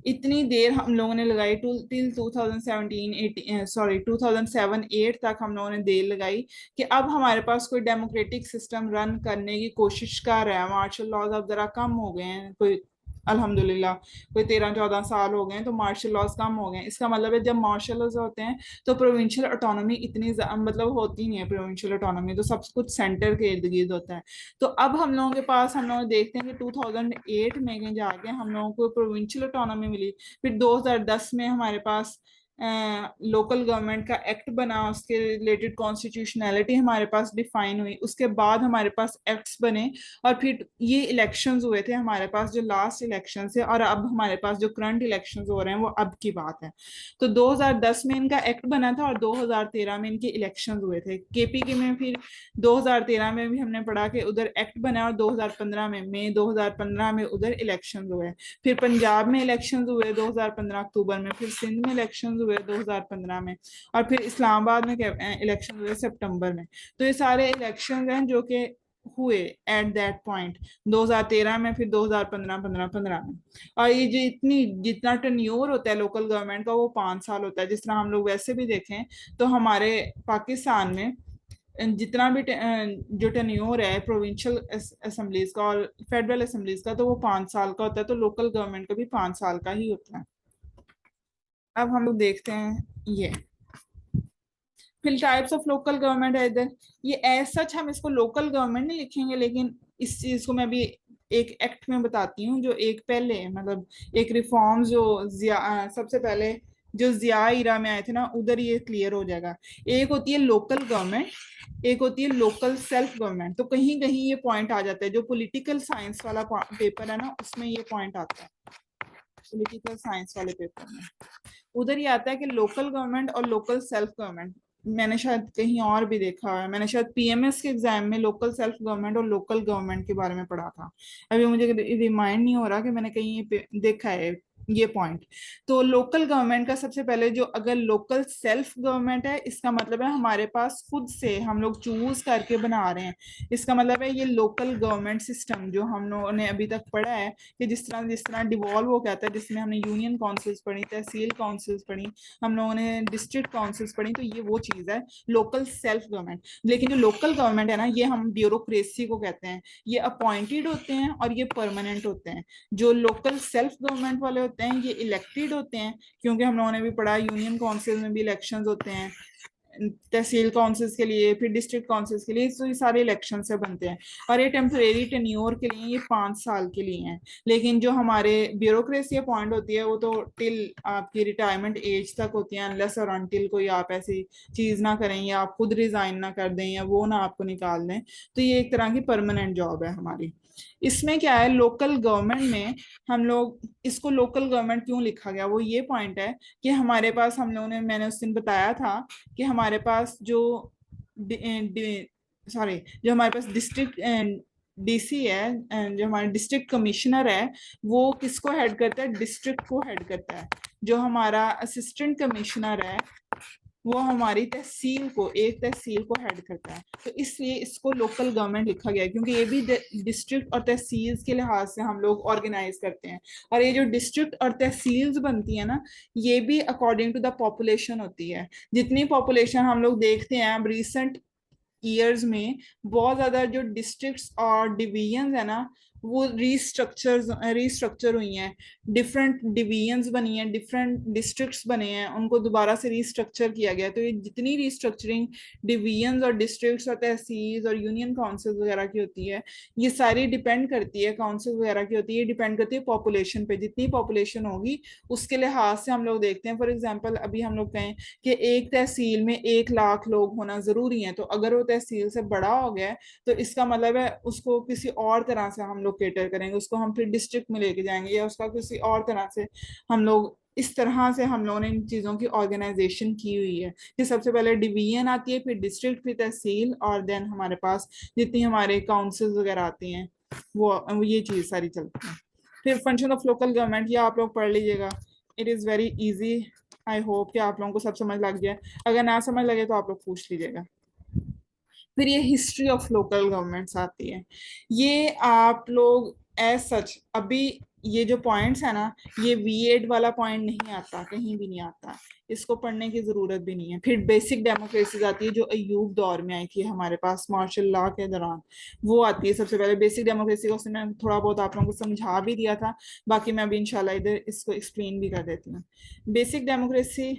इतनी देर हम लोगों ने लगाई टिल 2017 सॉरी 2007-8 तक हम लोगों ने देर लगाई कि अब हमारे पास कोई डेमोक्रेटिक सिस्टम रन करने की कोशिश कर रहा है। मार्शल लॉज अब जरा कम हो गए हैं, कोई अल्हम्दुलिल्लाह कोई 13-14 साल हो गए हैं तो मार्शल लॉज कम हो गए हैं। इसका मतलब है जब मार्शल लॉज होते हैं तो प्रोविंशियल ऑटोनॉमी इतनी मतलब होती नहीं है। प्रोविंशियल ऑटोनॉमी तो सब कुछ सेंटर के इर्द गिर्द होता है। तो अब हम लोगों के पास, हम लोग देखते हैं कि 2008 में कहीं जाके हम लोगों को प्रोविंशियल ऑटोनॉमी मिली। फिर 2010 में हमारे पास लोकल गवर्नमेंट का एक्ट बना, उसके रिलेटेड कॉन्स्टिट्यूशनैलिटी हमारे पास डिफाइन हुई। उसके बाद हमारे पास एक्ट्स बने और फिर ये इलेक्शंस हुए थे हमारे पास, जो लास्ट इलेक्शन है। और अब हमारे पास जो करंट इलेक्शंस हो रहे हैं वो अब की बात है। तो 2010 में इनका एक्ट बना था और 2013 में इनके इलेक्शंस हुए थे। केपीके में फिर 2013 में भी हमने पढ़ा कि उधर एक्ट बना और 2015 में, मई 2015 में उधर इलेक्शन हुए। फिर पंजाब में इलेक्शन हुए 2015 अक्टूबर में, फिर सिंध में इलेक्शन हुए 2015 में, और फिर इस्लामाबाद में इलेक्शन हुए सितंबर में। तो ये सारे इलेक्शन हैं जो कि हुए एट दैट पॉइंट 2013 में, फिर 2015 15 में। और ये जो इतनी जितना टर्न्योर होता है लोकल गवर्नमेंट का वो 5 साल होता है। जिस तरह हम लोग वैसे भी देखें तो हमारे पाकिस्तान में जितना भी जो टेन्योर है प्रोविंशियल असेंबलीज का और फेडरल असेंबलीज का, तो वो 5 साल का होता है। तो लोकल गवर्नमेंट का भी 5 साल का ही होता है। अब हम लोग देखते हैं ये फिर टाइप्स ऑफ लोकल गवर्नमेंट है इधर। ये एज सच हम इसको लोकल गवर्नमेंट नहीं लिखेंगे, लेकिन इस चीज को मैं भी एक एक्ट में बताती हूँ। जो एक पहले मतलब एक रिफॉर्म जो सबसे पहले जो जिया इरा में आए थे ना, उधर ये क्लियर हो जाएगा। एक होती है लोकल गवर्नमेंट, एक होती है लोकल सेल्फ गवर्नमेंट। तो कहीं कहीं ये पॉइंट आ जाता है, जो पॉलिटिकल साइंस वाला पेपर है ना उसमें ये पॉइंट आता है। पॉलिटिकल साइंस वाले पेपर में उधर ही आता है कि लोकल गवर्नमेंट और लोकल सेल्फ गवर्नमेंट। मैंने शायद कहीं और भी देखा है, मैंने शायद पीएमएस के एग्जाम में लोकल सेल्फ गवर्नमेंट और लोकल गवर्नमेंट के बारे में पढ़ा था। अभी मुझे रिमाइंड नहीं हो रहा कि मैंने कहीं ये देखा है ये पॉइंट। तो लोकल गवर्नमेंट का सबसे पहले, जो अगर लोकल सेल्फ गवर्नमेंट है इसका मतलब है हमारे पास खुद से हम लोग चूज करके बना रहे हैं। इसका मतलब है ये लोकल गवर्नमेंट सिस्टम जो हम लोगों ने अभी तक पढ़ा है कि जिस तरह डिवॉल्व हो जाता है, जिसमें हमने यूनियन काउंसिल्स पढ़ी, तहसील काउंसिल्स पढ़ी, हम लोगों ने डिस्ट्रिक्ट काउंसिल्स पढ़ी। तो ये वो चीज है लोकल सेल्फ गवर्नमेंट। लेकिन जो लोकल गवर्नमेंट है ना, ये हम ब्यूरोक्रेसी को कहते हैं। ये अपॉइंटेड होते हैं और ये परमानेंट होते हैं। जो लोकल सेल्फ गवर्नमेंट वाले होते हैं ये इलेक्टेड होते हैं, क्योंकि हम लोगों ने भी पढ़ा यूनियन काउंसिल में भी इलेक्शंस होते हैं, तहसील काउंसिल्स के लिए, फिर डिस्ट्रिक्ट काउंसिल्स के लिए। तो ये सारे इलेक्शन से बनते हैं और ये टेम्परेरी टेन्योर के लिए, ये 5 साल के लिए हैं। लेकिन जो हमारे ब्यूरोक्रेसी अपॉइंट होती है वो तो टिल आपकी रिटायरमेंट एज तक होती है, अनलेस और अनटिल कोई आप ऐसी चीज ना करें या आप खुद रिजाइन ना कर दें या वो ना आपको निकाल दें। तो ये एक तरह की परमानेंट जॉब है हमारी। इसमें क्या है, लोकल गवर्नमेंट में हम लोग इसको लोकल गवर्नमेंट क्यों लिखा गया, वो ये पॉइंट है कि हमारे पास, हम लोगों ने, मैंने उस दिन बताया था कि हमारे पास जो सॉरी जो हमारे पास डिस्ट्रिक्ट डीसी है, जो हमारा डिस्ट्रिक्ट कमिश्नर है, वो किसको हेड करता है, डिस्ट्रिक्ट को हेड करता है। जो हमारा असिस्टेंट कमिश्नर है वो हमारी तहसील को, एक तहसील को हेड करता है। तो इसलिए इसको लोकल गवर्नमेंट लिखा गया है, क्योंकि ये भी डिस्ट्रिक्ट और तहसील के लिहाज से हम लोग ऑर्गेनाइज करते हैं। और ये जो डिस्ट्रिक्ट और तहसील्स बनती है ना, ये भी अकॉर्डिंग टू द पॉपुलेशन होती है। जितनी पॉपुलेशन हम लोग देखते हैं अब रिसेंट ईयर्स में, बहुत ज्यादा जो डिस्ट्रिक्ट्स और डिवीजन है ना, वो रीस्ट्रक्चर हुई हैं, डिफरेंट डिवीजन्स बनी हैं, डिफरेंट डिस्ट्रिक्ट्स बने हैं, उनको दोबारा से रीस्ट्रक्चर किया गया। तो ये जितनी रीस्ट्रक्चरिंग डिवीजन्स और डिस्ट्रिक्ट्स और तहसील और यूनियन काउंसिल वगैरह की होती है, ये सारी डिपेंड करती है, काउंसिल वगैरह की होती है, डिपेंड करती है पॉपुलेशन पे। जितनी पॉपुलेशन होगी उसके लिहाज से हम लोग देखते हैं। फॉर एग्जाम्पल अभी हम लोग कहें कि एक तहसील में 1 लाख लोग होना जरूरी है, तो अगर वो तहसील से बड़ा हो गया है तो इसका मतलब है उसको किसी और तरह से हम लोग केटर करेंगे, उसको हम फिर डिस्ट्रिक्ट में लेके जाएंगे, या उसका किसी और तरह से हम लोग, इस तरह से हम लोगों ने इन चीज़ों की ऑर्गेनाइजेशन की हुई है कि सबसे पहले डिवीजन आती है, फिर डिस्ट्रिक्ट, फिर तहसील, और देन हमारे पास जितनी हमारे काउंसिल्स वगैरह आती हैं वो ये चीज़ सारी चलती है। फिर फंक्शन ऑफ लोकल गवर्नमेंट, ये आप लोग पढ़ लीजिएगा, it is very easy. I hope कि आप लोगों को सब समझ लग गया। अगर ना समझ लगे तो आप लोग पूछ लीजिएगा। फिर ये हिस्ट्री ऑफ लोकल गवर्नमेंट्स आती है। ये आप लोग एज सच अभी ये जो पॉइंट्स है ना, ये V8 वाला पॉइंट नहीं आता, कहीं भी नहीं आता, इसको पढ़ने की जरूरत भी नहीं है। फिर बेसिक डेमोक्रेसीज आती है जो अयूब दौर में आई थी हमारे पास मार्शल लॉ के दौरान, वो आती है सबसे पहले। बेसिक डेमोक्रेसी को उसने मैं थोड़ा बहुत आप लोगों को समझा भी दिया था, बाकी मैं अभी इंशाल्लाह इधर इसको एक्सप्लेन भी कर देती हूँ। बेसिक डेमोक्रेसी,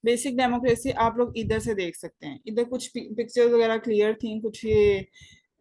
बेसिक डेमोक्रेसी आप लोग इधर से देख सकते हैं, इधर कुछ पिक्चर्स वगैरह क्लियर थी, कुछ ये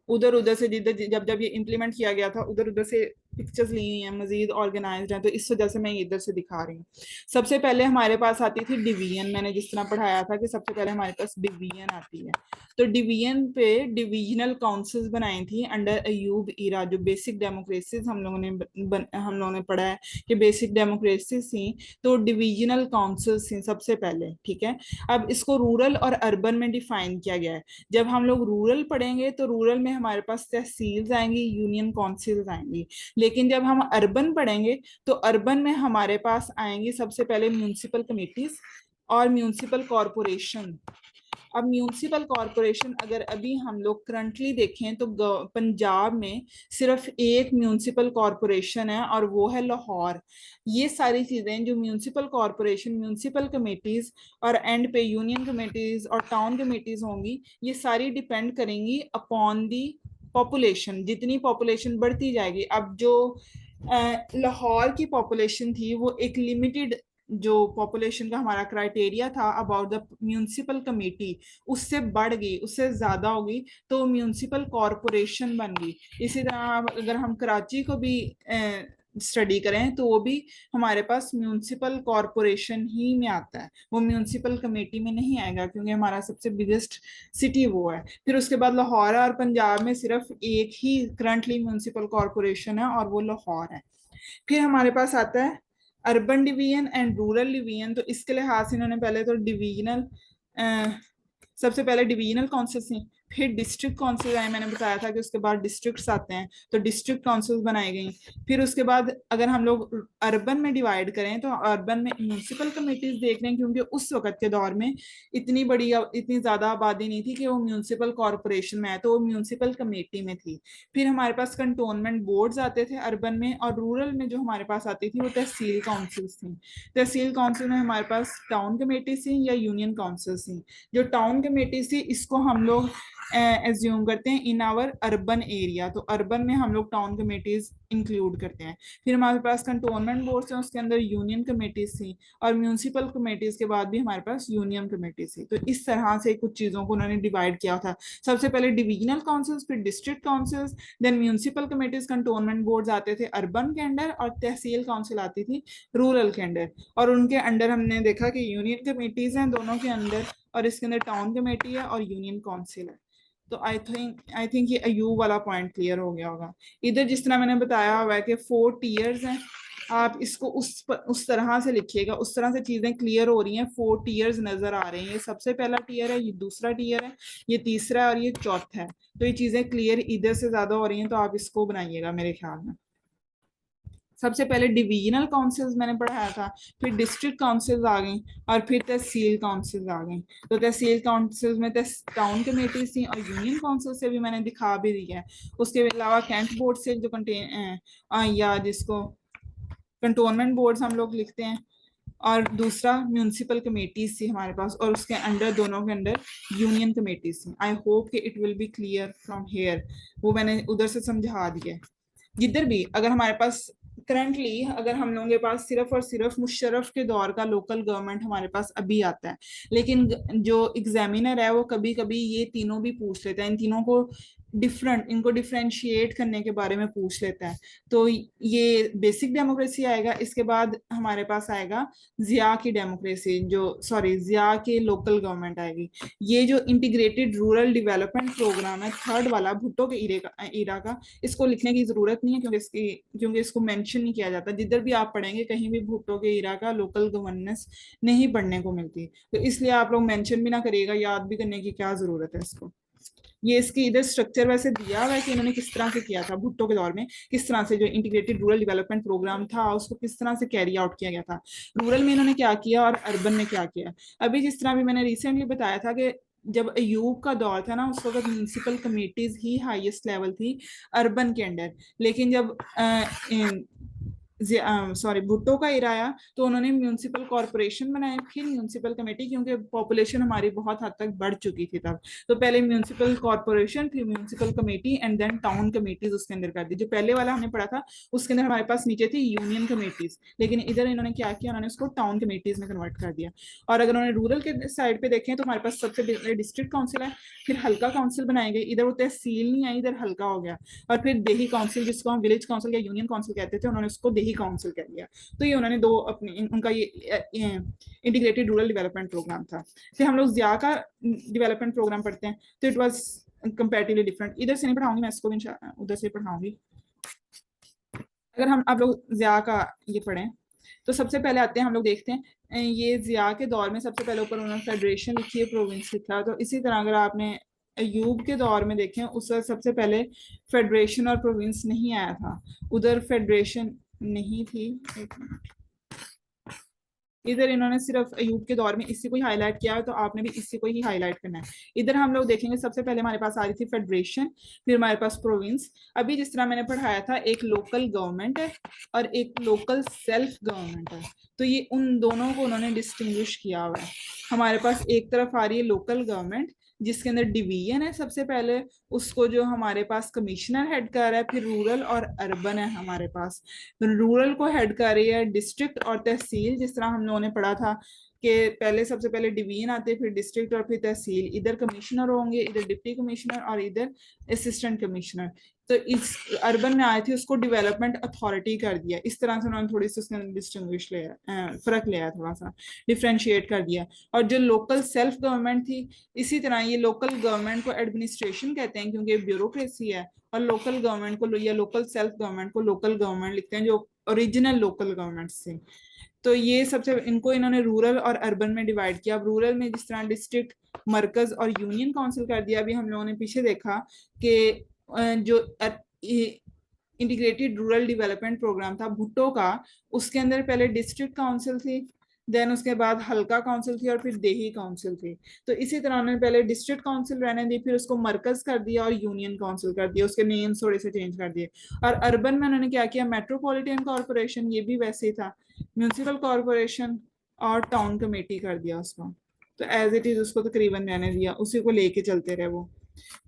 उधर उधर से जिधर जब जब ये इम्प्लीमेंट किया गया था उधर उधर से पिक्चर्स ली हुई हैं, मजीद ऑर्गेनाइज्ड है, तो इस वजह से मैं इधर से दिखा रही हूँ। सबसे पहले हमारे पास आती थी डिवीजन, मैंने जिस तरह पढ़ाया था कि सबसे पहले हमारे पास डिवीजन आती है। तो डिवीजन पे डिविजनल काउंसिल्स बनाई थी अंडर अयूब ईरा, जो बेसिक डेमोक्रेसीज हम लोगों ने पढ़ा है कि बेसिक डेमोक्रेसी थी, तो डिविजनल काउंसिल्स थी सबसे पहले, ठीक है। अब इसको रूरल और अर्बन में डिफाइन किया गया है। जब हम लोग रूरल पढ़ेंगे तो रूरल में हमारे पास तहसील्स आएंगी, यूनियन काउंसिल्स आएंगी, लेकिन जब हम अर्बन पढ़ेंगे तो अर्बन में हमारे पास आएंगी सबसे पहले म्यूनिसिपल कमिटीज और म्यूनिसिपल कॉरपोरेशन। अब म्यूनिसिपल कॉरपोरेशन अगर अभी हम लोग करंटली देखें तो पंजाब में सिर्फ एक म्यूनिसिपल कॉरपोरेशन है और वो है लाहौर। ये सारी चीजें जो म्यूनिसिपल कॉरपोरेशन, म्यूनिसिपल कमेटीज और एंड पे यूनियन कमेटीज और टाउन कमेटीज होंगी, ये सारी डिपेंड करेंगी अपॉन दी पॉपुलेशन। जितनी पॉपुलेशन बढ़ती जाएगी, अब जो लाहौर की पॉपुलेशन थी वो एक लिमिटेड, जो पॉपुलेशन का हमारा क्राइटेरिया था अबाउट द म्यूनिसिपल कमेटी, उससे बढ़ गई, उससे ज्यादा होगी तो म्यूनिसिपल कॉरपोरेशन बन गई। इसी तरह अगर हम कराची को भी स्टडी करें तो वो भी हमारे पास म्यूनिसिपल कॉरपोरेशन ही में आता है, वो म्यूनिसिपल कमेटी में नहीं आएगा, क्योंकि हमारा सबसे बिगेस्ट सिटी वो है। फिर उसके बाद लाहौर है, और पंजाब में सिर्फ एक ही करंटली म्यूनिसिपल कॉरपोरेशन है और वो लाहौर है। फिर हमारे पास आता है urban division and rural division. तो इसके लिहाज से इन्होंने पहले तो डिवीजनल, सबसे पहले डिवीजनल काउंसिल थी, फिर डिस्ट्रिक्ट काउंसिल आए, मैंने बताया था कि उसके बाद डिस्ट्रिक्ट्स आते हैं, तो डिस्ट्रिक्ट काउंसिल बनाई गई। फिर उसके बाद अगर हम लोग अर्बन में डिवाइड करें तो अर्बन में म्यूनिसिपल कमेटीज देख रहे हैं, क्योंकि उस वक्त के दौर में इतनी बड़ी, इतनी ज्यादा आबादी नहीं थी कि वो म्यूनिसिपल कॉरपोरेशन में आए, तो वो म्यूनिसिपल कमेटी में थी। फिर हमारे पास कंटोनमेंट बोर्ड्स आते थे अर्बन में, और रूरल में जो हमारे पास आती थी वो तहसील काउंसिल्स थी। तहसील काउंसिल में हमारे पास टाउन कमेटी थी या यूनियन काउंसिल थी। जो टाउन कमेटी थी इसको हम लोग एज्यूम करते हैं इन आवर अर्बन एरिया, तो अर्बन में हम लोग टाउन कमेटीज इंक्लूड करते हैं। फिर हमारे पास कंटोनमेंट बोर्ड है, उसके अंदर यूनियन कमेटीज थी, और म्यूनिसिपल कमेटीज के बाद भी हमारे पास यूनियन कमेटीज थी। तो इस तरह से कुछ चीजों को उन्होंने डिवाइड किया था। सबसे पहले डिविजनल काउंसिल्स, फिर district councils, then municipal committees, cantonment board आते थे अर्बन के अंडर, और तहसील काउंसिल आती थी रूरल के अंडर। और उनके अंडर हमने देखा कि यूनियन कमेटीज हैं दोनों के अंदर, और इसके अंदर टाउन कमेटी है और यूनियन काउंसिल है। तो आई थिंक ये अयूब वाला पॉइंट क्लियर हो गया होगा। इधर जिस तरह मैंने बताया हुआ है कि 4 टीयर्स हैं, आप इसको उस तरह से लिखिएगा, उस तरह से चीजें क्लियर हो रही हैं। 4 टीयर्स नजर आ रहे हैं, ये सबसे पहला टीयर है, ये दूसरा टीयर है, ये तीसरा है और ये चौथा है। तो ये चीजें क्लियर इधर से ज्यादा हो रही हैं, तो आप इसको बनाइएगा मेरे ख्याल में। सबसे पहले डिविजनल काउंसिल्स मैंने पढ़ाया था, फिर डिस्ट्रिक्ट काउंसिल्स आ गई, और फिर तहसील काउंसिल्स आ गई। तो तहसील काउंसिल्स में टाउन कमेटीज थी, और यूनियन काउंसिल से भी मैंने दिखा भी दिया है। उसके अलावा कैंट बोर्ड से जो कंटेन या जिसको कंटोनमेंट बोर्ड्स हम लोग लिखते हैं, और दूसरा म्यूनिसिपल कमेटीज थी हमारे पास, और उसके अंडर दोनों के अंडर यूनियन कमेटीज थी। आई होप कि it will be clear from here, वो मैंने उधर से समझा दिया है। जिधर भी अगर हमारे पास करंटली, अगर हम लोगों के पास सिर्फ और सिर्फ मुशर्रफ के दौर का लोकल गवर्नमेंट हमारे पास अभी आता है, लेकिन जो एग्जामिनर है वो कभी कभी ये तीनों भी पूछ लेता है, इन तीनों को इनको डिफ्रेंशिएट करने के बारे में पूछ लेता है। तो ये बेसिक डेमोक्रेसी आएगा, इसके बाद हमारे पास आएगा जिया की डेमोक्रेसी, जो सॉरी जिया की लोकल गवर्नमेंट आएगी। ये जो इंटीग्रेटेड रूरल डेवलपमेंट प्रोग्राम है थर्ड वाला, भुट्टो के इरा का, इसको लिखने की जरूरत नहीं है क्योंकि इसको मेंशन नहीं किया जाता। जिधर भी आप पढ़ेंगे कहीं भी भुट्टो के इरा का लोकल गवर्नेंस नहीं पढ़ने को मिलती, तो इसलिए आप लोग मेंशन भी ना करिएगा, याद भी करने की क्या जरूरत है इसको। ये इसकी इधर स्ट्रक्चर वैसे दिया हुआ है कि इन्होंने किस तरह से किया था भुट्टो के दौर में, किस तरह से जो इंटीग्रेटेड रूरल डेवलपमेंट प्रोग्राम था उसको किस तरह से कैरी आउट किया गया था, रूरल में इन्होंने क्या किया और अर्बन में क्या किया। अभी जिस तरह भी मैंने रिसेंटली बताया था कि जब अयूब का दौर था ना, उस वक्त म्यूनसिपल कमेटीज ही हाईएस्ट लेवल थी अर्बन के अंडर, लेकिन जब सॉरी भुट्टो का इरा आया तो उन्होंने म्यूनसिपल कॉरपोरेशन बनाए, फिर म्यूनसिपल कमेटी, क्योंकि पॉपुलेशन हमारी बहुत हद तक बढ़ चुकी थी तब। तो पहले म्यूनसिपल कॉरपोरेशन, फिर municipal committee and then town committees उसके अंदर कर दी। जो पहले वाला हमने पढ़ा था उसके अंदर हमारे पास नीचे थी यूनियन कमेटीज, लेकिन इधर इन्होंने क्या किया, उन्होंने उसको टाउन कमेटीज में कन्वर्ट कर दिया। और अगर उन्होंने रूरल के साइड पे देखें तो हमारे पास सबसे पहले डिस्ट्रिक्ट काउंसिल है, फिर हल्का काउंसिल बनाए गए, इधर वो तहसील नहीं आई, इधर हल्का हो गया, और फिर देही काउंसिल जिसको हम विलेज काउंसिल या यूनियन काउंसिल कहते थे, उन्होंने उसको देही काउंसिल कह दिया। तो ये उन्होंने दो अपने उनका ये इंटीग्रेटेड रूरल डेवलपमेंट प्रोग्राम था। फिर हम लोग जिया का डेवलपमेंट प्रोग्राम पढ़ते हैं, तो इट वाज कंपैरेटिवली डिफरेंट। इधर से नहीं पढ़ाऊंगी मैं इसको भी, उधर से पढ़ाऊंगी। अगर हम आप लोग जिया का ये पढ़ें तो सबसे पहले आते हैं, हम लोग देखते हैं ये जिया के दौर में सबसे पहले ऊपर उन्होंने फेडरेशन लिखी है, प्रोविंस लिखा। तो इसी तरह अगर आपने अयूब के दौर में देखें, उस वक्त सबसे पहले फेडरेशन और प्रोविंस नहीं आया था, उधर फेडरेशन नहीं थी। एक मिनट, इधर इन्होंने सिर्फ अयूब के दौर में इसी को ही हाईलाइट किया है, तो आपने भी इसी को ही हाईलाइट करना है। इधर हम लोग देखेंगे सबसे पहले हमारे पास आ रही थी फेडरेशन, फिर हमारे पास प्रोविंस। अभी जिस तरह मैंने पढ़ाया था, एक लोकल गवर्नमेंट है और एक लोकल सेल्फ गवर्नमेंट है, तो ये उन दोनों को उन्होंने डिस्टिंग्विश किया हुआ है। हमारे पास एक तरफ आ रही है लोकल गवर्नमेंट जिसके अंदर डिवीजन है, सबसे पहले उसको जो हमारे पास कमिश्नर हेड कर रहा है, फिर रूरल और अर्बन है हमारे पास। रूरल को हेड कर रही है डिस्ट्रिक्ट और तहसील, जिस तरह हम लोगों ने पढ़ा था कि पहले सबसे पहले डिवीजन आते, फिर डिस्ट्रिक्ट और फिर तहसील, इधर कमिश्नर होंगे, इधर डिप्टी कमिश्नर और इधर असिस्टेंट कमिश्नर। तो इस अर्बन में आए थे, उसको डेवलपमेंट अथॉरिटी कर दिया। इस तरह से उन्होंने थोड़ी सी उसने डिस्टिंग्विश लिया, फर्क लिया, थोड़ा सा डिफ्रेंशिएट कर दिया। और जो लोकल सेल्फ गवर्नमेंट थी, इसी तरह ये लोकल गवर्नमेंट को एडमिनिस्ट्रेशन कहते हैं क्योंकि ब्यूरोक्रेसी है, और लोकल गवर्नमेंट को या लोकल सेल्फ गवर्नमेंट को लोकल गवर्नमेंट लिखते हैं, जो ओरिजिनल लोकल गवर्नमेंट से। तो ये सबसे इनको इन्होंने रूरल और अर्बन में डिवाइड किया। अब रूरल में जिस तरह डिस्ट्रिक्ट, मरकज और यूनियन काउंसिल कर दिया। अभी हम लोगों ने पीछे देखा कि जो इंटीग्रेटेड रूरल डेवलपमेंट प्रोग्राम था भुट्टो का, उसके अंदर पहले डिस्ट्रिक्ट काउंसिल थी, देन उसके बाद हल्का काउंसिल थी और फिर देही काउंसिल थी। तो इसी तरह उन्होंने पहले डिस्ट्रिक्ट काउंसिल रहने दी, फिर उसको मरकज कर दिया और यूनियन काउंसिल कर दिया, उसके नेम थोड़े से चेंज कर दिए। और अर्बन में उन्होंने क्या किया, मेट्रोपॉलिटन कॉर्पोरेशन, ये भी वैसे ही था, म्यूनसिपल कॉर्पोरेशन और टाउन कमेटी कर दिया उसको। तो एज इट इज उसको तकरीबन रहने दिया, उसी को लेके चलते रहे वो।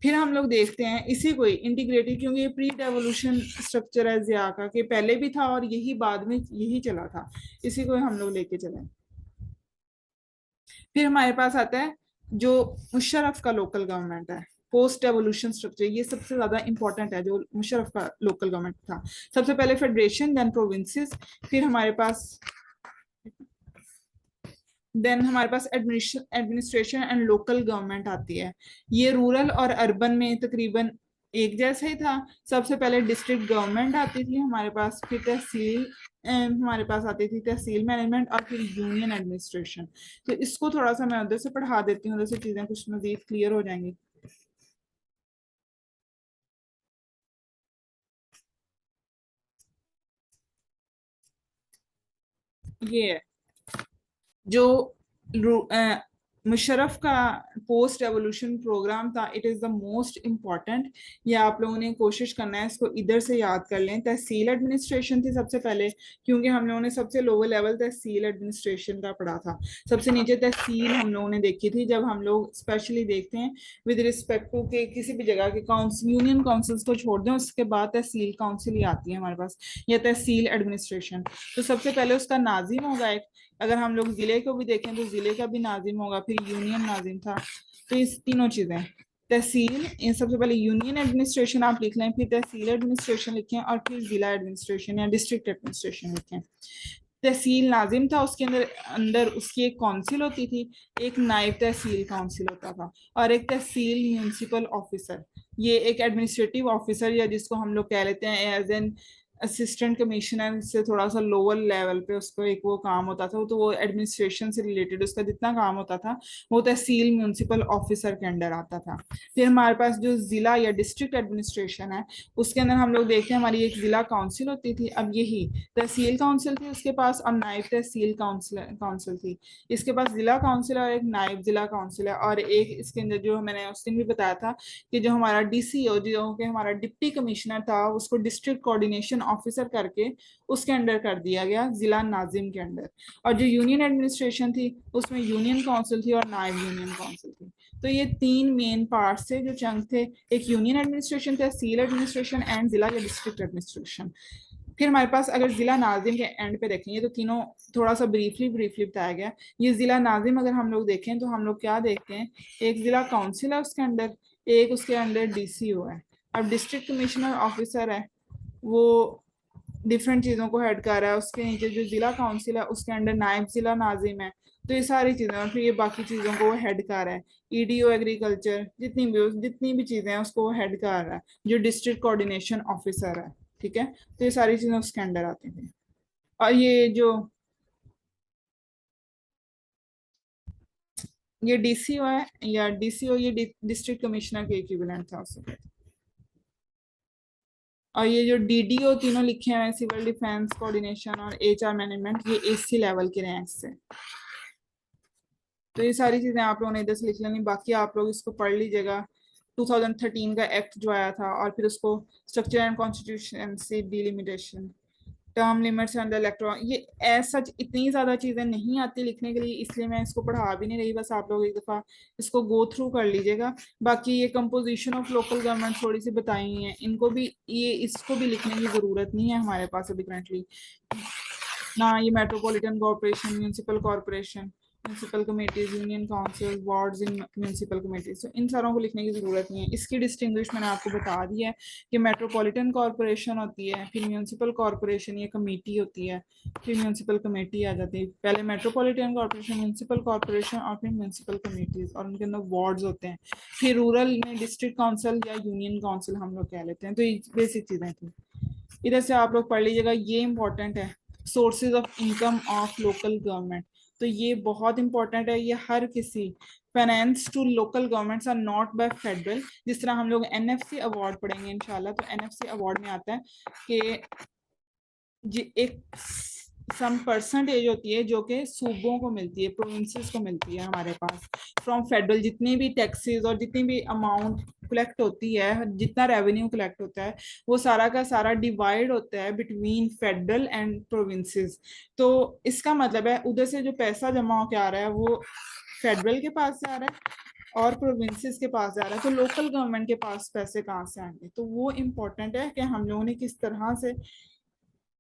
फिर हम लोग देखते हैं इसी को ही इंटीग्रेटेड, क्योंकि ये प्री डेवोल्यूशन स्ट्रक्चर है जिया का, कि पहले भी था और यही बाद में यही चला था, इसी को हम लोग लेके चले। फिर हमारे पास आता है जो मुशर्रफ का लोकल गवर्नमेंट है, पोस्ट एवोल्यूशन स्ट्रक्चर, ये सबसे ज्यादा इंपॉर्टेंट है, जो मुशर्रफ का लोकल गवर्नमेंट था। सबसे पहले फेडरेशन, देन प्रोविंसेस, फिर हमारे पास एडमिनिस्ट्रेशन एंड लोकल गवर्नमेंट आती है। ये रूरल और अर्बन में तकरीबन एक जैसा ही था। सबसे पहले डिस्ट्रिक्ट गवर्नमेंट आती थी हमारे पास, फिर तहसील हमारे पास आती थी, तहसील मैनेजमेंट, और फिर यूनियन एडमिनिस्ट्रेशन। तो इसको थोड़ा सा मैं उधर से पढ़ा देती हूँ, उधर से चीजें कुछ मजीद क्लियर हो जाएंगी। ये है जो मुशर्रफ का पोस्ट एवोल्यूशन प्रोग्राम था, it is the most important. ये आप लोगों ने कोशिश करना है इसको इधर से याद कर लें। तहसील एडमिनिस्ट्रेशन थी सबसे पहले, क्योंकि हम लोगों ने सबसे लोअर लेवल तहसील एडमिनिस्ट्रेशन का पढ़ा था। सबसे नीचे तहसील हम लोगों ने देखी थी, जब हम लोग स्पेशली देखते हैं विद रिस्पेक्ट टू के किसी भी जगह के काउंसिल, यूनियन काउंसिल्स को छोड़ दें, उसके बाद तहसील काउंसिल ही आती है हमारे पास, या तहसील एडमिनिस्ट्रेशन। तो सबसे पहले उसका नाजिम होगा एक, अगर हम लोग जिले को भी देखें तो जिले का भी नाजिम होगा, फिर यूनियन नाजिम था। तो इस तीनों चीजें, तहसील, इन सबसे पहले यूनियन एडमिनिस्ट्रेशन आप लिख लें, फिर तहसील एडमिनिस्ट्रेशन लिखें, और फिर जिला एडमिनिस्ट्रेशन या डिस्ट्रिक्ट एडमिनिस्ट्रेशन लिखें। तहसील नाजिम था, उसके अंदर अंदर उसकी एक काउंसिल होती थी, एक नायब तहसील काउंसिल होता था, और एक तहसील म्यूनसिपल ऑफिसर। ये एक एडमिनिस्ट्रेटिव ऑफिसर, या जिसको हम लोग कह लेते हैं एज एन असिस्टेंट कमिश्नर से थोड़ा सा लोअर लेवल पे उसको एक वो काम होता था, तो वो एडमिनिस्ट्रेशन से रिलेटेड उसका जितना काम होता था वो तहसील म्यूनसिपल ऑफिसर के अंडर आता था। फिर हमारे पास जो जिला या डिस्ट्रिक्ट एडमिनिस्ट्रेशन है, उसके अंदर हम लोग देखते हैं हमारी एक जिला काउंसिल होती थी। अब यही तहसील काउंसिल थी उसके पास, और नायब तहसील काउंसिल काउंसिल थी। इसके पास जिला काउंसिल और एक नायब जिला काउंसिल है, और एक इसके अंदर जो मैंने उस दिन भी बताया था कि जो हमारा डीसीओ, जो कि हमारा डिप्टी कमिश्नर था, उसको डिस्ट्रिक्ट कोऑर्डिनेशन ऑफिसर करके उसके अंडर कर दिया गया, जिला नाजिम के अंडर। और जो यूनियन एडमिनिस्ट्रेशन थी उसमें यूनियन काउंसिल थी और नायब यूनियन काउंसिल थी। तो ये तीन मेन पार्ट थे जो चंक थे, एक union administration, tehsil administration and जिला या डिस्ट्रिक्ट एडमिनिस्ट्रेशन। फिर हमारे पास अगर जिला नाजिम के एंड पे देखेंगे तो तीनों थोड़ा सा ब्रीफली ब्रीफली बताया गया। ये जिला नाजिम अगर हम लोग देखें तो हम लोग क्या देखते हैं, एक जिला काउंसिल है उसके अंदर, एक उसके अंदर डीसीओ है। अब डिस्ट्रिक्ट कमिश्नर ऑफिसर है, वो डिफरेंट चीज़ों को हेड कर रहा है। उसके नीचे जो जिला काउंसिल है उसके अंडर नायब जिला नाजिम है। तो ये सारी चीज़ें, और फिर ये बाकी चीज़ों को वो हेड कर रहा है। ईडीओ एग्रीकल्चर, जितनी भी चीज़ें हैं उसको वो हेड कर रहा है, जो डिस्ट्रिक्ट कोऑर्डिनेशन ऑफिसर है। ठीक है, तो ये सारी चीज़ें उसके अंडर आती थी। और ये डीसीओ है, या डीसीओ ये डिस्ट्रिक्ट कमिश्नर के इक्विवेलेंट था उससे। और ये जो डीडीओ तीनों लिखे हैं, सिविल डिफेंस कोऑर्डिनेशन और एचआर मैनेजमेंट, ये एसी लेवल के रैंक से। तो ये सारी चीजें आप लोगों ने इधर से लिख लेनी, बाकी आप लोग इसको पढ़ लीजिएगा। 2013 का एक्ट जो आया था, और फिर उसको structure and constituency delimitation, term limits and election, ये ऐसा इतनी ज्यादा चीजें नहीं आती लिखने के लिए, इसलिए मैं इसको पढ़ा भी नहीं रही। बस आप लोग एक दफा इसको गो थ्रू कर लीजिएगा। बाकी ये कंपोजिशन ऑफ लोकल गवर्नमेंट थोड़ी सी बताई हैं, इनको भी, ये इसको भी लिखने की जरूरत नहीं है हमारे पास अभी करंटली ना। ये metropolitan corporation, municipal corporation, municipal committees, union council, wards in municipal committees, तो इन सारों को लिखने की जरूरत नहीं है। इसकी डिस्टिंग्विश मैंने आपको बता दी है कि मेट्रोपॉलिटन कॉर्पोरेशन होती है, फिर म्यूनसिपल कॉर्पोरेशन ये कमेटी होती है, फिर म्यूनसिपल कमेटी आ जाती है। पहले मेट्रोपॉलिटन कॉर्पोरेशन, म्यूनसिपल कॉर्पोरेशन, और फिर म्यूनसिपल कमेटीज, और उनके अंदर वार्ड्स होते हैं। फिर रूरल में डिस्ट्रिक्ट काउंसिल या यूनियन काउंसिल हम लोग कह लेते हैं। तो ये बेसिक चीजें थी, इधर से आप लोग पढ़ लीजिएगा। ये इंपॉर्टेंट है, sources of income of local government. तो ये बहुत इंपॉर्टेंट है, ये हर किसी, finance to local governments are not by federal. जिस तरह हम लोग एनएफसी अवार्ड पढ़ेंगे इंशाल्लाह, तो एनएफसी अवार्ड में आता है कि एक सम परसेंटेज होती है जो कि सूबों को मिलती है, प्रोविंसेस को मिलती है हमारे पास फ्रॉम फेडरल। जितने भी टैक्सेस और जितनी भी अमाउंट कलेक्ट होती है, जितना रेवेन्यू कलेक्ट होता है, वो सारा का सारा डिवाइड होता है बिटवीन फेडरल एंड प्रोविंसेस। तो इसका मतलब है उधर से जो पैसा जमा होकर आ रहा है वो फेडरल के पास से आ रहा है और प्रोविंसेस के पास जा रहा है। तो लोकल गवर्नमेंट के पास पैसे कहाँ से आएंगे, तो वो इम्पोर्टेंट है कि हम लोगों ने किस तरह से,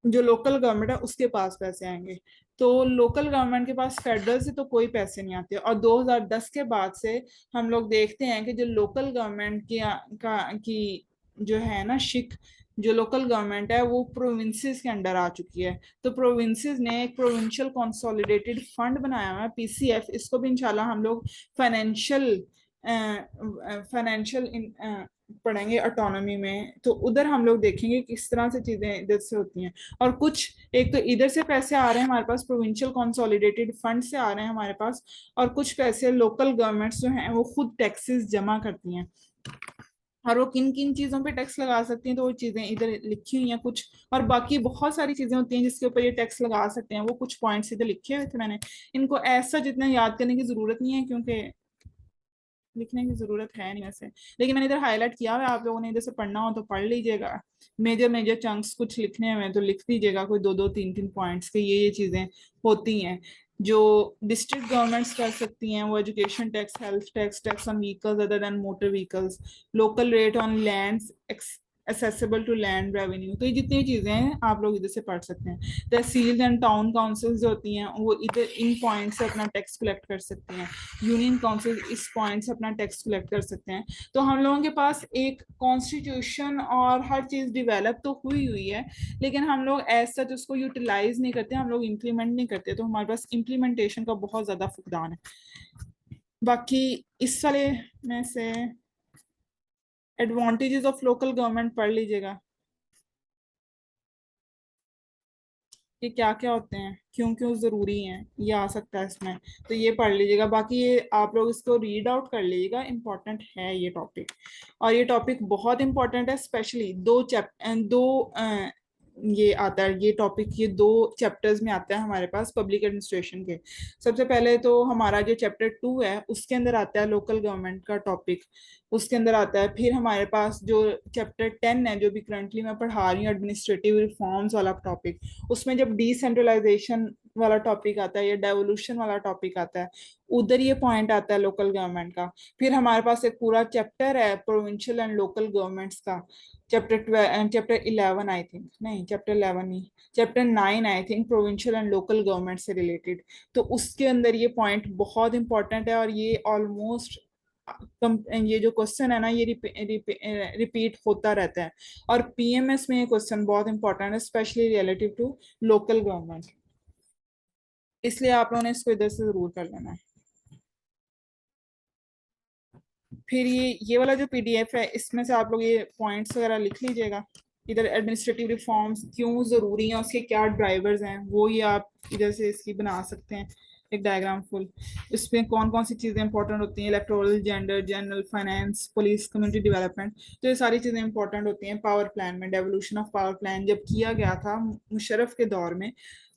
जो लोकल गवर्नमेंट है उसके पास पैसे आएंगे। तो लोकल गवर्नमेंट के पास फेडरल से तो कोई पैसे नहीं आते, और 2010 के बाद से हम लोग देखते हैं कि जो लोकल गवर्नमेंट की जो है ना शिक, जो लोकल गवर्नमेंट है वो प्रोविंसेस के अंडर आ चुकी है। तो प्रोविंसेस ने एक प्रोविंशियल कंसोलिडेटेड फंड बनाया हुआ है, पीसीएफ। इसको भी इंशाल्लाह हम लोग फाइनेंशियल फाइनेंशियल पढ़ेंगे ऑटोनॉमी में, तो उधर हम लोग देखेंगे किस तरह से चीजें इधर से होती हैं। और कुछ, एक तो इधर से पैसे आ रहे हैं हमारे पास, प्रोविंशियल कंसोलिडेटेड फंड से आ रहे हैं हमारे पास, और कुछ पैसे लोकल गवर्नमेंट्स जो हैं वो खुद टैक्सेस जमा करती हैं। और वो किन किन चीजों पे टैक्स लगा सकती हैं, तो वो चीजें इधर लिखी हुई हैं कुछ। और बाकी बहुत सारी चीजें होती हैं जिसके ऊपर ये टैक्स लगा सकते हैं, वो कुछ पॉइंट्स इधर लिखे हुए थे मैंने। इनको ऐसा जितना याद करने की जरूरत नहीं है, क्योंकि लिखने की जरूरत है नहीं वैसे, लेकिन मैंने इधर हाईलाइट किया हुआ है। आप लोगों ने इधर से पढ़ना हो तो पढ़ लीजिएगा। मेजर मेजर चंक्स कुछ लिखने हैं तो लिख दीजिएगा, कोई दो दो तीन तीन पॉइंट्स के ये चीजें होती हैं जो डिस्ट्रिक्ट गवर्नमेंट्स कर सकती हैं। वो education tax, health tax, tax on vehicles other than motor vehicles, local rate on lands, accessible to land revenue. तो ये जितनी चीजें हैं आप लोग इधर से पढ़ सकते हैं। तहसील एंड टाउन काउंसिल्स जो होती हैं वो इधर इन पॉइंट से अपना टैक्स कलेक्ट कर सकते हैं। यूनियन काउंसिल इस पॉइंट से अपना टैक्स कलेक्ट कर सकते हैं। तो हम लोगों के पास एक कॉन्स्टिट्यूशन और हर चीज डिवेलप तो हुई हुई है, लेकिन हम लोग एज सच उसको यूटिलाइज नहीं करते, हम लोग इम्प्लीमेंट नहीं करते। तो हमारे पास इम्प्लीमेंटेशन का बहुत ज्यादा फुकदान है। बाकी इस वाले में से एडवांटेजेस ऑफ लोकल गवर्नमेंट पढ़ लीजिएगा कि क्या क्या होते हैं, क्यों क्यों जरूरी हैं, ये आ सकता है इसमें। तो ये पढ़ लीजिएगा। बाकी ये आप लोग इसको रीड आउट कर लीजिएगा, इंपॉर्टेंट है ये टॉपिक। और ये टॉपिक बहुत इंपॉर्टेंट है, स्पेशली ये आता है ये टॉपिक, ये दो चैप्टर्स में आता है हमारे पास पब्लिक एडमिनिस्ट्रेशन के। सबसे पहले तो हमारा जो चैप्टर 2 है उसके अंदर आता है लोकल गवर्नमेंट का टॉपिक, उसके अंदर आता है। फिर हमारे पास जो चैप्टर 10 है जो भी करंटली मैं पढ़ा रही हूँ, एडमिनिस्ट्रेटिव रिफॉर्म्स वाला टॉपिक, उसमें जब डिसेंट्रलाइजेशन वाला टॉपिक आता है या डेवोल्यूशन वाला टॉपिक आता है, उधर ये पॉइंट आता है लोकल गवर्नमेंट का। फिर हमारे पास एक पूरा चैप्टर है प्रोविंशियल एंड लोकल गवर्नमेंट्स का, चैप्टर 11 आई थिंक, नहीं चैप्टर 11 नहीं, chapter 9 I think, provincial and local government से रिलेटेड। तो उसके अंदर ये पॉइंट बहुत इंपॉर्टेंट है, और ये ऑलमोस्ट ये जो क्वेश्चन है ना ये रिपीट होता रहता है। और पीएमएस में ये क्वेश्चन बहुत इंपॉर्टेंट है, specially relative to local government, इसलिए आप लोगों ने इसको इधर से जरूर कर लेना है। फिर ये वाला जो पीडीएफ है इसमें से आप लोग ये पॉइंट्स वगैरह लिख लीजिएगा। इधर एडमिनिस्ट्रेटिव रिफॉर्म्स क्यों जरूरी हैं, उसके क्या ड्राइवर्स हैं, वो ये आप इधर से इसकी बना सकते हैं एक डायग्राम फुल। इसमें कौन कौन सी चीजें इंपॉर्टेंट होती हैं, electoral, gender, general, finance, police, community development. तो ये सारी चीजें इंपॉर्टेंट होती हैं। पावर प्लान में डेवोल्यूशन ऑफ पावर प्लान जब किया गया था मुशर्रफ के दौर में,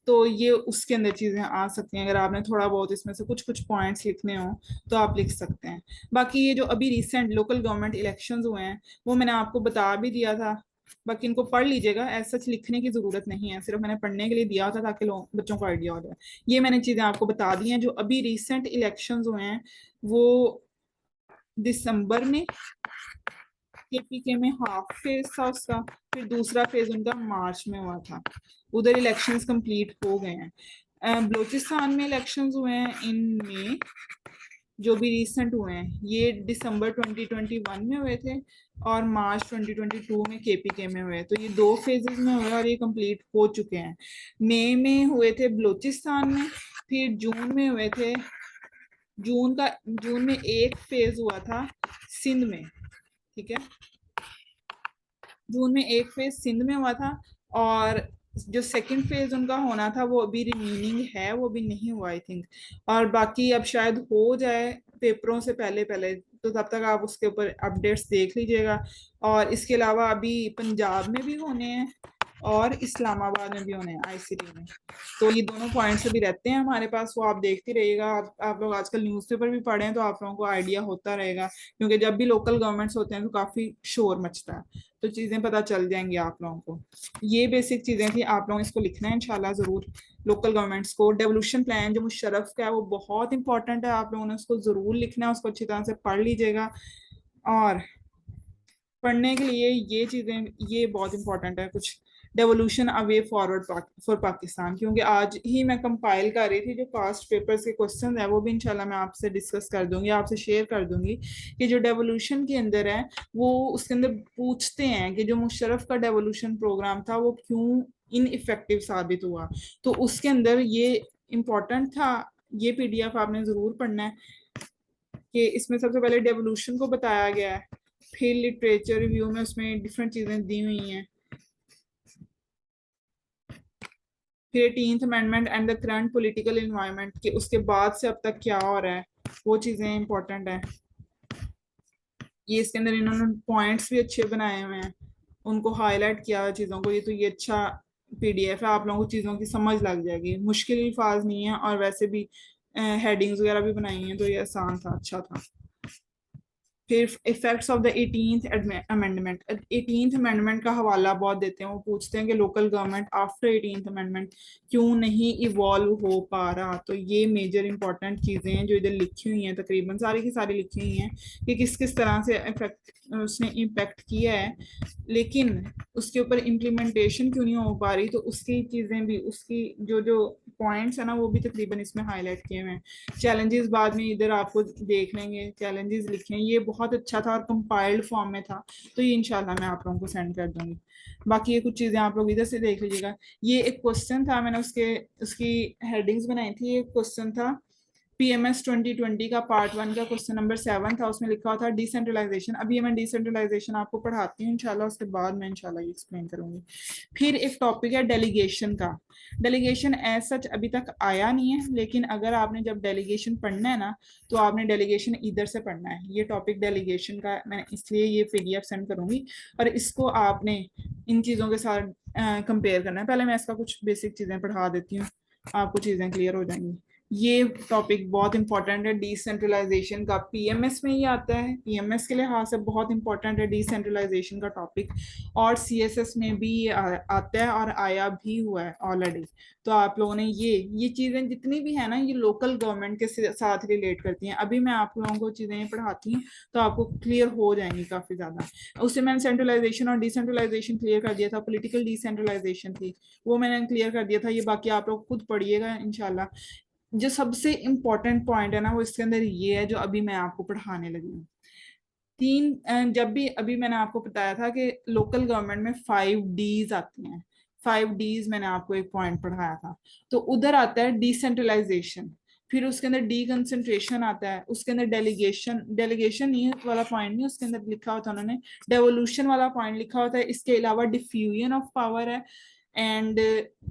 तो ये उसके अंदर चीजें आ सकती हैं। अगर आपने थोड़ा बहुत इसमें से कुछ कुछ पॉइंट्स लिखने हो तो आप लिख सकते हैं। बाकी ये जो अभी रिसेंट लोकल गवर्नमेंट इलेक्शंस हुए हैं वो मैंने आपको बता भी दिया था, बाकी इनको पढ़ लीजिएगा। ऐसा सच लिखने की जरूरत नहीं है, सिर्फ मैंने पढ़ने के लिए दिया था ताकि लोग बच्चों को आइडिया हो जाए। ये मैंने चीजें आपको बता दी हैं। जो अभी रिसेंट इलेक्शंस हुए हैं वो दिसंबर में केपीके में हाफ फेज था उसका, फिर दूसरा फेज उनका मार्च में हुआ था। उधर इलेक्शंस कंप्लीट हो गए हैं। बलूचिस्तान में इलेक्शंस हुए हैं इन मई, जो भी रिसेंट हुए हैं ये दिसंबर 2021 में हुए थे, और मार्च 2022 में केपीके में हुए। तो ये दो फेजेस में हुए और ये कंप्लीट हो चुके हैं। मई में हुए थे बलूचिस्तान में, फिर जून में हुए थे। जून में एक फेज हुआ था सिंध में, ठीक है, जून में एक फेज सिंध में हुआ था। और जो सेकंड फेज उनका होना था वो अभी रिमेनिंग है, वो भी नहीं हुआ आई थिंक। और बाकी अब शायद हो जाए पेपरों से पहले पहले, तो तब तक आप उसके ऊपर अपडेट्स देख लीजिएगा। और इसके अलावा अभी पंजाब में भी होने हैं और इस्लामाबाद में भी होने हैं आईसीटी में। तो ये दोनों पॉइंट्स भी रहते हैं हमारे पास, वो आप देखते रहिएगा। आप लोग आजकल न्यूज़पेपर भी पढ़े हैं तो आप लोगों को आइडिया होता रहेगा, क्योंकि जब भी लोकल गवर्नमेंट्स होते हैं तो काफी शोर मचता है, तो चीजें पता चल जाएंगी आप लोगों को। ये बेसिक चीजें थी, आप लोगों इसको लिखना है इंशाल्लाह जरूर। लोकल गवर्नमेंट्स को डेवोल्यूशन प्लान जो मुशर्रफ का है वो बहुत इंपॉर्टेंट है, आप लोगों ने उसको जरूर लिखना है, उसको अच्छी तरह से पढ़ लीजिएगा। और पढ़ने के लिए ये चीजें ये बहुत इंपॉर्टेंट है कुछ, devolution away forward for Pakistan, क्योंकि आज ही मैं कंपाइल कर रही थी जो पास्ट पेपर्स के क्वेश्चन है, वो भी इंशाल्लाह मैं आपसे डिस्कस कर दूंगी, आपसे शेयर कर दूंगी कि जो डेवोल्यूशन के अंदर है वो उसके अंदर पूछते हैं कि जो मुशर्रफ का डेवोल्यूशन प्रोग्राम था वो क्यों इनइफेक्टिव साबित हुआ। तो उसके अंदर ये इम्पोर्टेंट था। ये पीडीएफ आपने जरूर पढ़ना है कि इसमें सबसे पहले डेवोल्यूशन को बताया गया है, फिर लिटरेचर रिव्यू में उसमें डिफरेंट चीजें दी हुई हैं, फिर 18th amendment and the current political environment के उसके बाद से अब तक क्या हो रहा है, वो चीजें इंपॉर्टेंट है। ये इसके अंदर इन्होंने पॉइंट्स भी अच्छे बनाए हुए हैं, उनको हाईलाइट किया चीज़ों को। ये तो ये अच्छा पीडीएफ है, आप लोगों को चीज़ों की समझ लग जाएगी, मुश्किल अल्फाज नहीं है, और वैसे भी हेडिंग्स वगैरह भी बनाई हैं, तो ये आसान था, अच्छा था। फिर effects of the 18th amendment, 18th amendment का हवाला बहुत देते हैं, वो पूछते हैं कि local government after 18th amendment क्यों नहीं इवॉल्व हो पा रहा। तो ये मेजर इंपॉर्टेंट चीजें हैं जो इधर लिखी हुई हैं, तकरीबन सारी की सारी लिखी हुई हैं कि किस किस तरह से इफेक्ट उसने इम्पेक्ट किया है, लेकिन उसके ऊपर इम्प्लीमेंटेशन क्यों नहीं हो पा रही। तो उसकी चीजें भी, उसकी जो जो पॉइंट्स है ना, वो भी तकरीबन इसमें हाईलाइट किए हुए हैं। चैलेंजेस बाद में इधर आपको देख लेंगे, चैलेंजेस लिखे हैं, ये बहुत अच्छा था और कंपाइल्ड फॉर्म में था, तो ये इंशाल्लाह मैं आप लोगों को सेंड कर दूंगी। बाकी ये कुछ चीजें आप लोग इधर से देख लीजिएगा। ये एक क्वेश्चन था, मैंने उसके उसकी हेडिंग्स बनाई थी। ये क्वेश्चन था पीएमएस 2020 का पार्ट 1 का क्वेश्चन नंबर 7 था, उसमें लिखा हुआ था डिसेंट्रलाइजेशन। अभी मैं डिसेंट्रलाइजेशन आपको पढ़ाती हूँ इंशाल्लाह, उसके बाद मैं इंशाल्लाह ये एक्सप्लेन करूंगी। फिर एक टॉपिक है डेलीगेशन का। डेलीगेशन एज सच अभी तक आया नहीं है, लेकिन अगर आपने जब डेलीगेशन पढ़ना है ना, तो आपने डेलीगेशन इधर से पढ़ना है। ये टॉपिक डेलीगेशन का मैं इसलिए ये पीडीएफ सेंड करूंगी, और इसको आपने इन चीज़ों के साथ कंपेयर करना है। पहले मैं इसका कुछ बेसिक चीज़ें पढ़ा देती हूँ, आपको चीज़ें क्लियर हो जाएंगी। ये टॉपिक बहुत इंपॉर्टेंट है डिसेंट्रलाइजेशन का, पीएमएस में ही आता है, पीएमएस के लिहाज से बहुत इंपॉर्टेंट है डिसेंट्रलाइजेशन का टॉपिक, और सीएसएस में भी ये आता है और आया भी हुआ है ऑलरेडी। तो आप लोगों ने ये चीजें जितनी भी है ना, ये लोकल गवर्नमेंट के साथ रिलेट करती हैं। अभी मैं आप लोगों को चीजें पढ़ाती हूँ तो आपको क्लियर हो जाएंगी काफी ज्यादा। उससे मैंने सेंट्रलाइजेशन और डिसेंट्रलाइजेशन क्लियर कर दिया था, पॉलिटिकल डिसेंट्रलाइजेशन थी वो मैंने क्लियर कर दिया था। ये बाकी आप लोग खुद पढ़िएगा इंशाल्लाह। जो सबसे इम्पोर्टेंट पॉइंट है ना, वो इसके अंदर ये है जो अभी मैं आपको पढ़ाने लगी हूँ। जब भी अभी मैंने आपको बताया था कि लोकल गवर्नमेंट में 5 Ds आती हैं, 5 Ds मैंने आपको एक पॉइंट पढ़ाया था। तो उधर आता है डिसेंट्रलाइजेशन, फिर उसके अंदर डीकंसेंट्रेशन आता है, उसके अंदर डेलीगेशन, डेलीगेशन नहीं वाला पॉइंट नहीं, उसके अंदर लिखा होता है उन्होंने डेवोल्यूशन वाला पॉइंट लिखा होता है। इसके अलावा डिफ्यूजन ऑफ पावर है एंड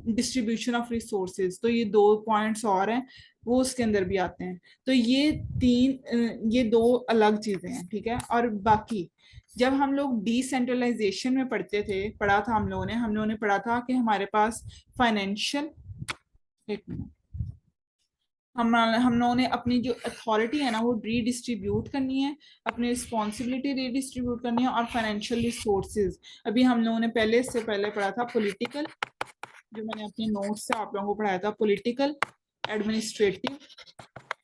डिस्ट्रीब्यूशन ऑफ रिसोर्सेज, तो ये 2 पॉइंट्स और हैं, वो उसके अंदर भी आते हैं। तो ये 2 अलग चीजें हैं, ठीक है। और बाकी जब हम लोग डिसेंट्रलाइजेशन में पढ़ते थे, पढ़ा था हम लोगों ने पढ़ा था कि हमारे पास फाइनेंशियल, एक मिनट, हम लोगों ने अपनी जो अथॉरिटी है ना वो रीडिस्ट्रीब्यूट करनी है, अपनी रिस्पॉन्सिबिलिटी रीडिस्ट्रीब्यूट करनी है, और फाइनेंशियल रिसोर्सेज अभी हम लोगों ने पहले से पहले पढ़ा था पॉलिटिकल, जो मैंने अपने नोट्स से आप लोगों को पढ़ाया था, पॉलिटिकल, एडमिनिस्ट्रेटिव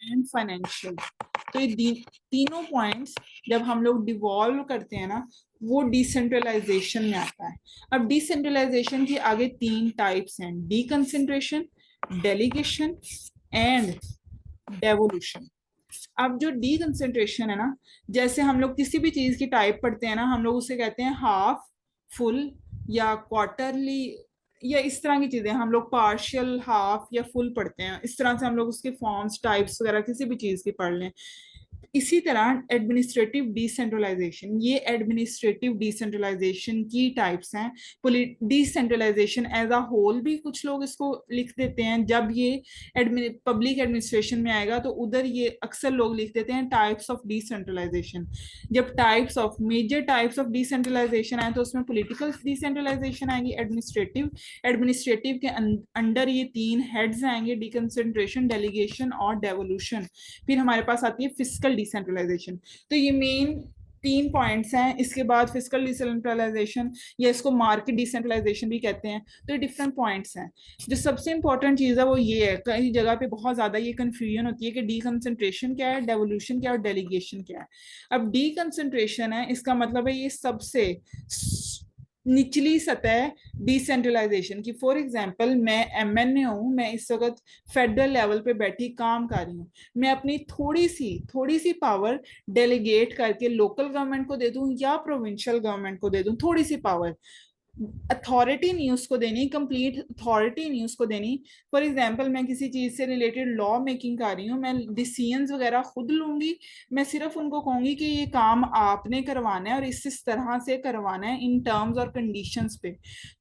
एंड फाइनेंशियल। तो ये तीनों पॉइंट्स जब हम लोग डिवॉल्व करते हैं ना, वो डिसेंट्रलाइजेशन में आता है। अब डिसेंट्रलाइजेशन की आगे 3 टाइप्स हैं, डीकंसेंट्रेशन, डेलीगेशन एंड डेवोल्यूशन। अब जो डीकंसेंट्रेशन है ना, जैसे हम लोग किसी भी चीज की टाइप पढ़ते हैं ना, हम लोग उसे कहते हैं हाफ, फुल या क्वार्टरली, या इस तरह की चीजें हम लोग पार्शियल, हाफ या फुल पढ़ते हैं। इस तरह से हम लोग उसके फॉर्म्स, टाइप्स वगैरह किसी भी चीज की पढ़ लें। इसी तरह एडमिनिस्ट्रेटिव डिसेंट्रलाइजेशन, ये एडमिनिस्ट्रेटिव डिसेंट्रलाइजेशन की टाइप्स हैं। डिसेंट्रलाइजेशन एज अ होल भी कुछ लोग इसको लिख देते हैं, जब ये पब्लिक एडमिनिस्ट्रेशन में आएगा तो उधर ये अक्सर लोग लिख देते हैं टाइप्स ऑफ डिसेंट्रलाइजेशन। जब types of, major types of decentralisation आए तो उसमें पॉलिटिकल डिसेंट्रलाइजेशन आएगी, एडमिनिस्ट्रेटिव, एडमिनिस्ट्रेटिव के अंडर ये 3 हेड्स आएंगे, डिकंसेंट्रेशन, डेलीगेशन और डेवोल्यूशन। फिर हमारे पास आती है फिजिकल डिसेंट्रलाइजेशन। तो ये मेन 3 पॉइंट्स हैं। इसके बाद फिजिकल डिसेंट्रलाइजेशन, या इसको मार्केट डिसेंट्रलाइजेशन भी कहते हैं। तो ये डिफरेंट पॉइंट्स हैं। जो सबसे इंपॉर्टेंट चीज़ है वो ये है, कई जगह पे बहुत ज़्यादा ये कंफ्यूजन होती है कि डीकंसेंट्रेशन क्या है, डेवोल्यूशन क्या है और डेलीगेशन क्या है। अब डीकंसेंट्रेशन है, इसका मतलब है ये सबसे निचली सतह डिसेंट्रलाइजेशन की। फॉर एग्जांपल मैं एमएनए हूँ, मैं इस वक्त फेडरल लेवल पे बैठी काम कर रही हूँ, मैं अपनी थोड़ी सी पावर डेलीगेट करके लोकल गवर्नमेंट को दे दूं या प्रोविंशियल गवर्नमेंट को दे दूं, थोड़ी सी पावर, अथॉरिटी नहीं उसको देनी, कंप्लीट अथॉरिटी नहीं उसको देनी। फॉर एग्जांपल मैं किसी चीज से रिलेटेड लॉ मेकिंग कर रही हूँ, मैं डिसीजंस वगैरह खुद लूंगी, मैं सिर्फ उनको कहूंगी कि ये काम आपने करवाना है और इस तरह से करवाना है इन टर्म्स और कंडीशंस पे।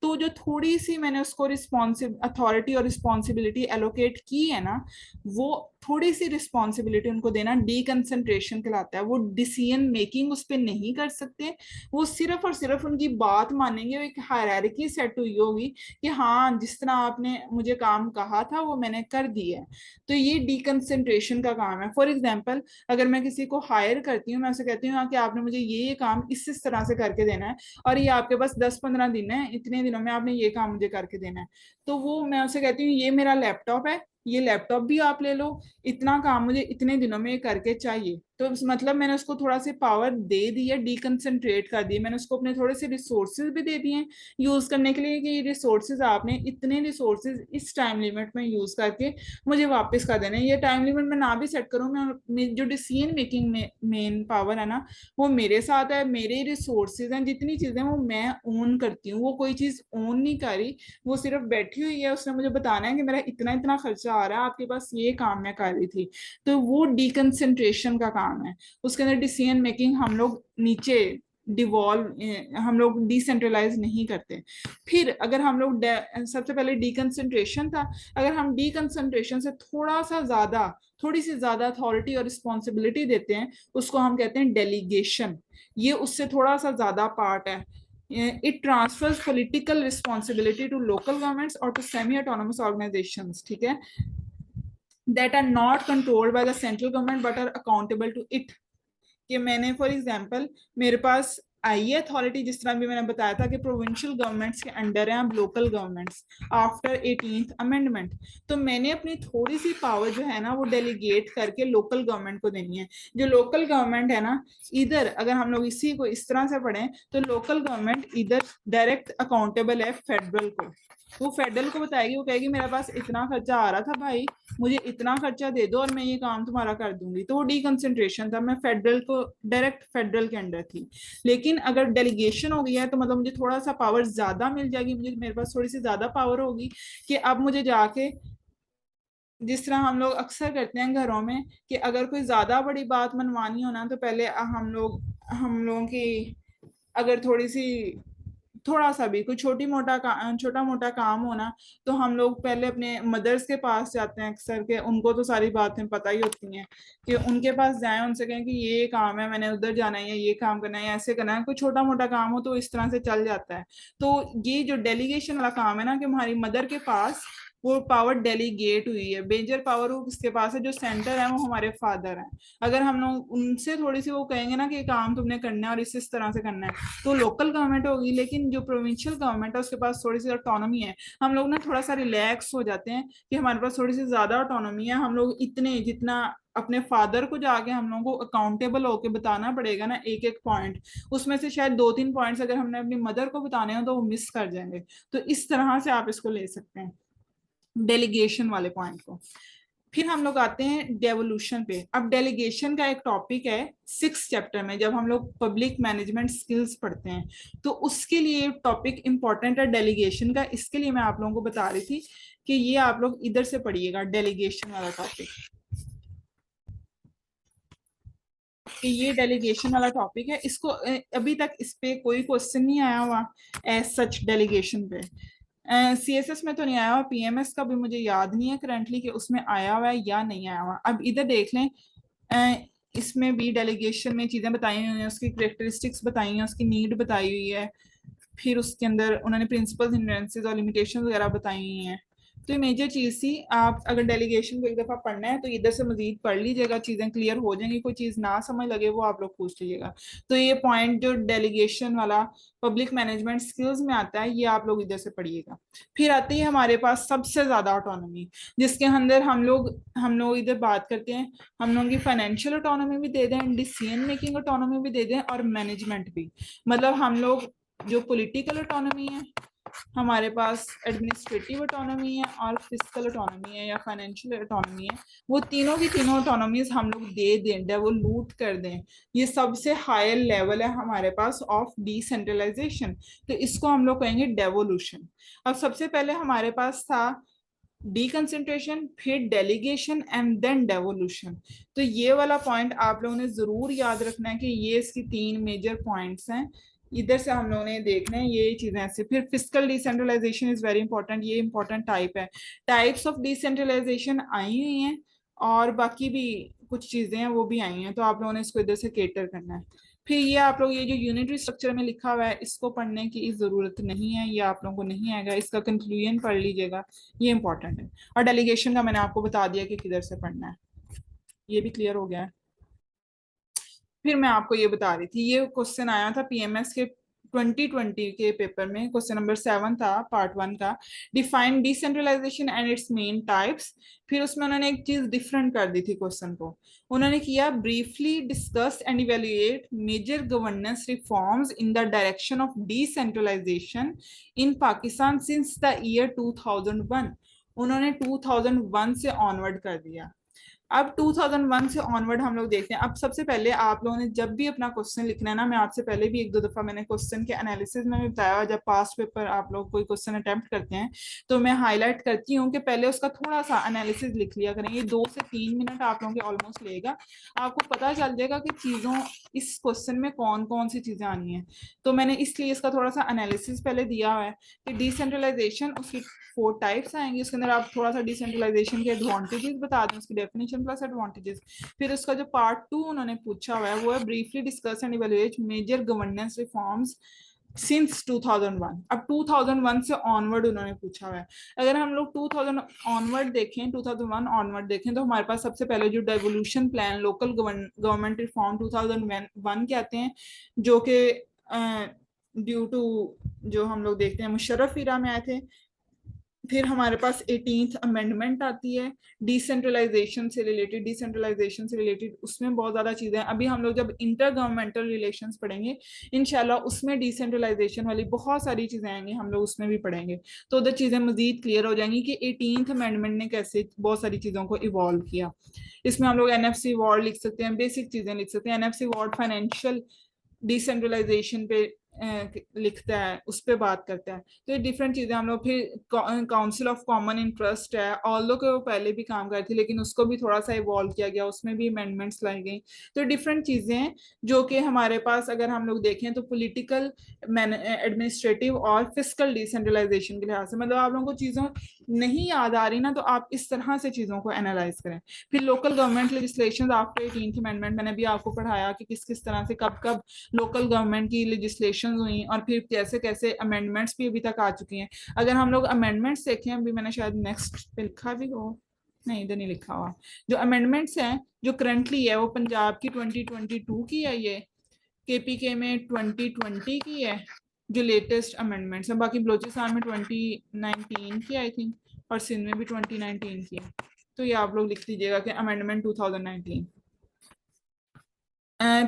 तो जो थोड़ी सी मैंने उसको रिस्पॉन्सिब अथॉरिटी और रिस्पॉन्सिबिलिटी एलोकेट की है ना, वो थोड़ी सी रिस्पॉन्सिबिलिटी उनको देना डीकंसंट्रेशन कहलाता है। वो डिसीजन मेकिंग उस पर नहीं कर सकते, वो सिर्फ और सिर्फ उनकी बात मानेंगे। वो एक हायरार्की सेट हुई होगी कि हाँ जिस तरह आपने मुझे काम कहा था वो मैंने कर दिया है। तो ये डीकंसंट्रेशन का काम है। फॉर एग्जाम्पल, अगर मैं किसी को हायर करती हूँ, मैं उसे कहती हूँ हाँ कि आपने मुझे ये काम इस तरह से करके देना है, और ये आपके पास 10-15 दिन है, इतने दिनों में आपने ये काम मुझे करके देना है। तो वो मैं उसे कहती हूँ ये मेरा लैपटॉप है, ये लैपटॉप भी आप ले लो, इतना काम मुझे इतने दिनों में करके चाहिए। तो मतलब मैंने उसको थोड़ा सी पावर दे दी है, डीकंसंट्रेट कर दी, मैंने उसको अपने थोड़े से रिसोर्सेज भी दे दिए हैं यूज करने के लिए कि ये रिसोर्सेज आपने इतने रिसोर्सेज इस टाइम लिमिट में यूज करके मुझे वापस कर देना है। ये टाइम लिमिट मैं ना भी सेट करूँ, मैं जो डिसीजन मेकिंग में मेन पावर है ना वो मेरे साथ है, मेरे रिसोर्सेज हैं, जितनी चीजें वो मैं ओन करती हूँ। वो कोई चीज ओन नहीं कर रही, वो सिर्फ बैठी हुई है, उसने मुझे बताना है कि मेरा इतना इतना खर्चा आ रहा है, आपके पास ये काम मैं कर रही थी। तो वो डीकंसंट्रेशन का काम है। उसके अंदर डिसीजन मेकिंग हम लोग नीचे डिवॉल्व, हम लोग डिसेंट्रलाइज नहीं करते। फिर अगर हम लोग सबसे पहले डीकंसंट्रेशन था, अगर हम डीकंसंट्रेशन से थोड़ी सी ज्यादा अथॉरिटी और रिस्पॉन्सिबिलिटी देते हैं, उसको हम कहते हैं डेलीगेशन। ये उससे थोड़ा सा ज्यादा पार्ट है। It transfers political responsibility to local governments और टू सेमी ऑटोनोमस ऑर्गेनाइजेशंस, ठीक है, that are not controlled by the central government but are accountable to it। कि मैंने फॉर एग्जांपल मेरे पास आई है अथॉरिटी, जिस तरह भी मैंने बताया था कि प्रोविंशियल गवर्नमेंट्स के अंडर है अब local governments after 18th amendment. तो मैंने अपनी थोड़ी सी पावर जो है ना वो डेलीगेट करके लोकल गवर्नमेंट को देनी है। जो लोकल गवर्नमेंट है ना, इधर अगर हम लोग इसी को इस तरह से पढ़ें तो लोकल गवर्नमेंट इधर डायरेक्ट अकाउंटेबल है फेडरल को। वो फेडरल को बताएगी, वो कहेगी मेरे पास इतना खर्चा आ रहा था भाई, मुझे इतना खर्चा दे दो और मैं ये काम तुम्हारा कर दूंगी। तो वो डीकंसंट्रेशन था, मैं फेडरल को डायरेक्ट फेडरल के अंडर थी। लेकिन अगर डेलीगेशन हो गया है तो मतलब मुझे थोड़ा सा पावर ज्यादा मिल जाएगी, मुझे मेरे पास थोड़ी सी ज्यादा पावर होगी कि अब मुझे जाके, जिस तरह हम लोग अक्सर करते हैं घरों में कि अगर कोई ज्यादा बड़ी बात मनवानी हो ना तो पहले हम लोगों की अगर थोड़ा सा भी कोई छोटा मोटा काम होना तो हम लोग पहले अपने मदर्स के पास जाते हैं अक्सर के, उनको तो सारी बातें पता ही होती हैं, कि उनके पास जाएं, उनसे कहें कि ये काम है, मैंने उधर जाना है, या ये काम करना है, या ऐसे करना है। कोई छोटा मोटा काम हो तो इस तरह से चल जाता है। तो ये जो डेलीगेशन वाला काम है ना, कि हमारी मदर के पास वो पावर डेलीगेट हुई है, मेजर पावर वो किसके पास है, जो सेंटर है वो हमारे फादर हैं। अगर हम लोग उनसे थोड़ी सी वो कहेंगे ना कि काम तुमने करना है और इस तरह से करना है, तो लोकल गवर्नमेंट होगी। लेकिन जो प्रोविंशियल गवर्नमेंट है उसके पास थोड़ी सी ऑटोनॉमी है। हम लोग ना थोड़ा सा रिलैक्स हो जाते हैं कि हमारे पास थोड़ी सी ज्यादा ऑटोनॉमी है, हम लोग इतने जितना अपने फादर को जाके हम लोगों को अकाउंटेबल होके बताना पड़ेगा ना एक एक पॉइंट, उसमें से शायद 2-3 पॉइंट्स अगर हमने अपनी मदर को बताने हो तो वो मिस कर जाएंगे। तो इस तरह से आप इसको ले सकते हैं डेलीगेशन वाले पॉइंट को। फिर हम लोग आते हैं डेवोल्यूशन पे। अब डेलीगेशन का एक टॉपिक है 6th चैप्टर में, जब हम लोग पब्लिक मैनेजमेंट स्किल्स पढ़ते हैं तो उसके लिए टॉपिक इंपॉर्टेंट है डेलीगेशन का। इसके लिए मैं आप लोगों को बता रही थी कि ये आप लोग इधर से पढ़िएगा डेलीगेशन वाला टॉपिक, कि ये डेलीगेशन वाला टॉपिक है। इसको अभी तक इस पे कोई क्वेश्चन नहीं आया हुआ एज सच डेलीगेशन पे। सीएसएस में तो नहीं आया हुआ, पीएमएस का भी मुझे याद नहीं है करंटली कि उसमें आया हुआ है या नहीं आया हुआ। अब इधर देख लें, इसमें भी डेलीगेशन में चीजें बताई हुई हैं, उसकी करेक्टरिस्टिक्स बताई हैं, उसकी नीड बताई हुई है, फिर उसके अंदर उन्होंने प्रिंसिपल्स हिंड्रेंसेस और लिमिटेशंस वगैरह बताई हुई हैं। तो ये मेजर चीज थी। आप अगर डेलीगेशन को एक दफा पढ़ना है तो इधर से मजीद पढ़ लीजिएगा, चीजें क्लियर हो जाएंगी। कोई चीज ना समझ लगे वो आप लोग पूछ लीजिएगा। तो ये पॉइंट जो डेलीगेशन वाला पब्लिक मैनेजमेंट स्किल्स में आता है ये आप लोग इधर से पढ़िएगा। फिर आती है हमारे पास सबसे ज्यादा ऑटोनॉमी, जिसके अंदर हम लोग इधर बात करते हैं, हम लोगों की फाइनेंशियल ऑटोनॉमी भी दे दें, डिसीजन मेकिंग ऑटोनॉमी भी दे दें और मैनेजमेंट भी। मतलब हम लोग जो पॉलिटिकल ऑटोनॉमी है, हमारे पास एडमिनिस्ट्रेटिव ऑटोनॉमी है और फिजिकल ऑटोनॉमी है या फाइनेंशियल ऑटोनॉमी है, वो तीनों की तीनों ऑटोनॉमीज हम लोग दे दें, डेवोलूट कर दें। ये सबसे हायर लेवल है हमारे पास ऑफ डिसेंट्रलाइजेशन, तो इसको हम लोग कहेंगे डेवोल्यूशन। अब सबसे पहले हमारे पास था डीकंसेंट्रेशन, फिर डेलीगेशन एंड देन डेवोल्यूशन। तो ये वाला पॉइंट आप लोगों ने जरूर याद रखना है कि ये इसकी 3 मेजर पॉइंट्स हैं। इधर से हम लोगों ने देखना है ये चीजें ऐसे। फिर physical decentralisation is very important, ये इंपॉर्टेंट टाइप है। टाइप्स ऑफ डिसेंट्रलाइजेशन आई हुई हैं और बाकी भी कुछ चीजें हैं वो भी आई हैं, तो आप लोगों ने इसको इधर से केटर करना है। फिर ये आप लोग ये जो यूनिटरी स्ट्रक्चर में लिखा हुआ है इसको पढ़ने की जरूरत नहीं है, ये आप लोगों को नहीं आएगा, इसका कंक्लूजन पढ़ लीजिएगा, ये इंपॉर्टेंट है। और डेलीगेशन का मैंने आपको बता दिया कि किधर से पढ़ना है, ये भी क्लियर हो गया है। फिर मैं आपको ये बता रही थी, ये क्वेश्चन आया था पीएमएस के 2020 के पेपर में, क्वेश्चन नंबर 7 था पार्ट 1 का, define decentralisation and its main types. फिर उसमें उन्होंने एक चीज डिफरेंट कर दी थी क्वेश्चन को, उन्होंने किया briefly discuss and evaluate major governance reforms in the direction of decentralisation in Pakistan since the year 2001। उन्होंने 2001 से ऑनवर्ड कर दिया। अब 2001 से ऑनवर्ड हम लोग देखते हैं। अब सबसे पहले आप लोगों ने जब भी अपना क्वेश्चन लिखना है ना, मैं आपसे पहले भी एक दो दफा मैंने क्वेश्चन के एनालिसिस में भी बताया, जब पास्ट पेपर आप लोग कोई क्वेश्चन अटेम्प्ट करते हैं तो मैं हाईलाइट करती हूँ कि पहले उसका थोड़ा सा एनालिसिस लिख लिया करें। ये 2 से 3 मिनट आप लोगों के ऑलमोस्ट लेगा, आपको पता चल जाएगा कि चीजों इस क्वेश्चन में कौन कौन सी चीजें आनी है। तो मैंने इसलिए इसका थोड़ा सा एनालिसिस पहले दिया हुआ है कि डिसेंट्रलाइजेशन, उसकी 4 टाइप्स आएंगी, उसके अंदर आप थोड़ा सा डिसेंट्रलाइजेशन के एडवांटेजेस बता दें, उसकी डेफिनेशन प्लस एडवांटेजेस। फिर उसका जो पार्ट 2 उन्होंने पूछा हुआ है वो है briefly discuss and evaluate major governance reforms since 2001। अब 2001 से ऑनवर्ड उन्होंने पूछा हुआ है। अगर हम लोग 2000 ऑनवर्ड देखें, 2001 ऑनवर्ड देखें, तो हमारे पास सबसे पहले जो devolution plan local government reform 2001 के आते हैं, जो कि ड्यू टू जो हम लोग देखते हैं मुशर्रफ इरा में आए थे। फिर हमारे पास 18th अमेंडमेंट आती है डिसेंट्रलाइजेशन से रिलेटेड उसमें बहुत ज्यादा चीजें हैं। अभी हम लोग जब इंटर गवर्नमेंटल रिलेशंस पढ़ेंगे इंशाल्लाह, उसमें डिसेंट्रलाइजेशन वाली बहुत सारी चीजें आएंगी, हम लोग उसमें भी पढ़ेंगे, तो उधर चीजें मजीद क्लियर हो जाएंगी कि 18th अमेंडमेंट ने कैसे बहुत सारी चीजों को इवॉल्व किया। इसमें हम लोग एनएफसी वार्ड लिख सकते हैं, बेसिक चीजें लिख सकते हैं। एनएफसी वार्ड फाइनेंशियल डिसेंट्रलाइजेशन पे लिखता है, उस पर बात करता है। तो ये डिफरेंट चीजें हम लोग, फिर काउंसिल ऑफ कॉमन इंटरेस्ट है, ऑल्दो के वो पहले भी काम करती थी लेकिन उसको भी थोड़ा सा इवॉल्व किया गया, उसमें भी अमेंडमेंट्स लाई गई। तो डिफरेंट चीजें हैं जो कि हमारे पास अगर हम लोग देखें तो पॉलिटिकल, एडमिनिस्ट्रेटिव और फिजिकल डिसेंट्रलाइजेशन के लिहाज से, मतलब आप लोगों को चीजों नहीं याद आ रही ना तो आप इस तरह से चीजों को एनालाइज करें। फिर local government legislation after 18th amendment, मैंने भी आपको पढ़ाया कि किस किस तरह से कब कब लोकल गवर्नमेंट की लेजिस्लेशन हुई और फिर कैसे कैसे अमेंडमेंट्स भी अभी तक आ चुकी हैं। अगर हम लोग अमेंडमेंट्स देखें, अभी मैंने शायद नेक्स्ट पे लिखा भी हो, नहीं इधर नहीं लिखा हुआ, जो अमेंडमेंट्स हैं जो करंटली है वो पंजाब की 2022 की है, ये केपीके में 2020 की है जो लेटेस्ट अमेंडमेंट्स है, बाकी बलोचिस्तान में 2019 की आई थिंक, और सिंध में भी 2019 की है। तो ये आप लोग लिख दीजिएगा कि अमेंडमेंट 2019।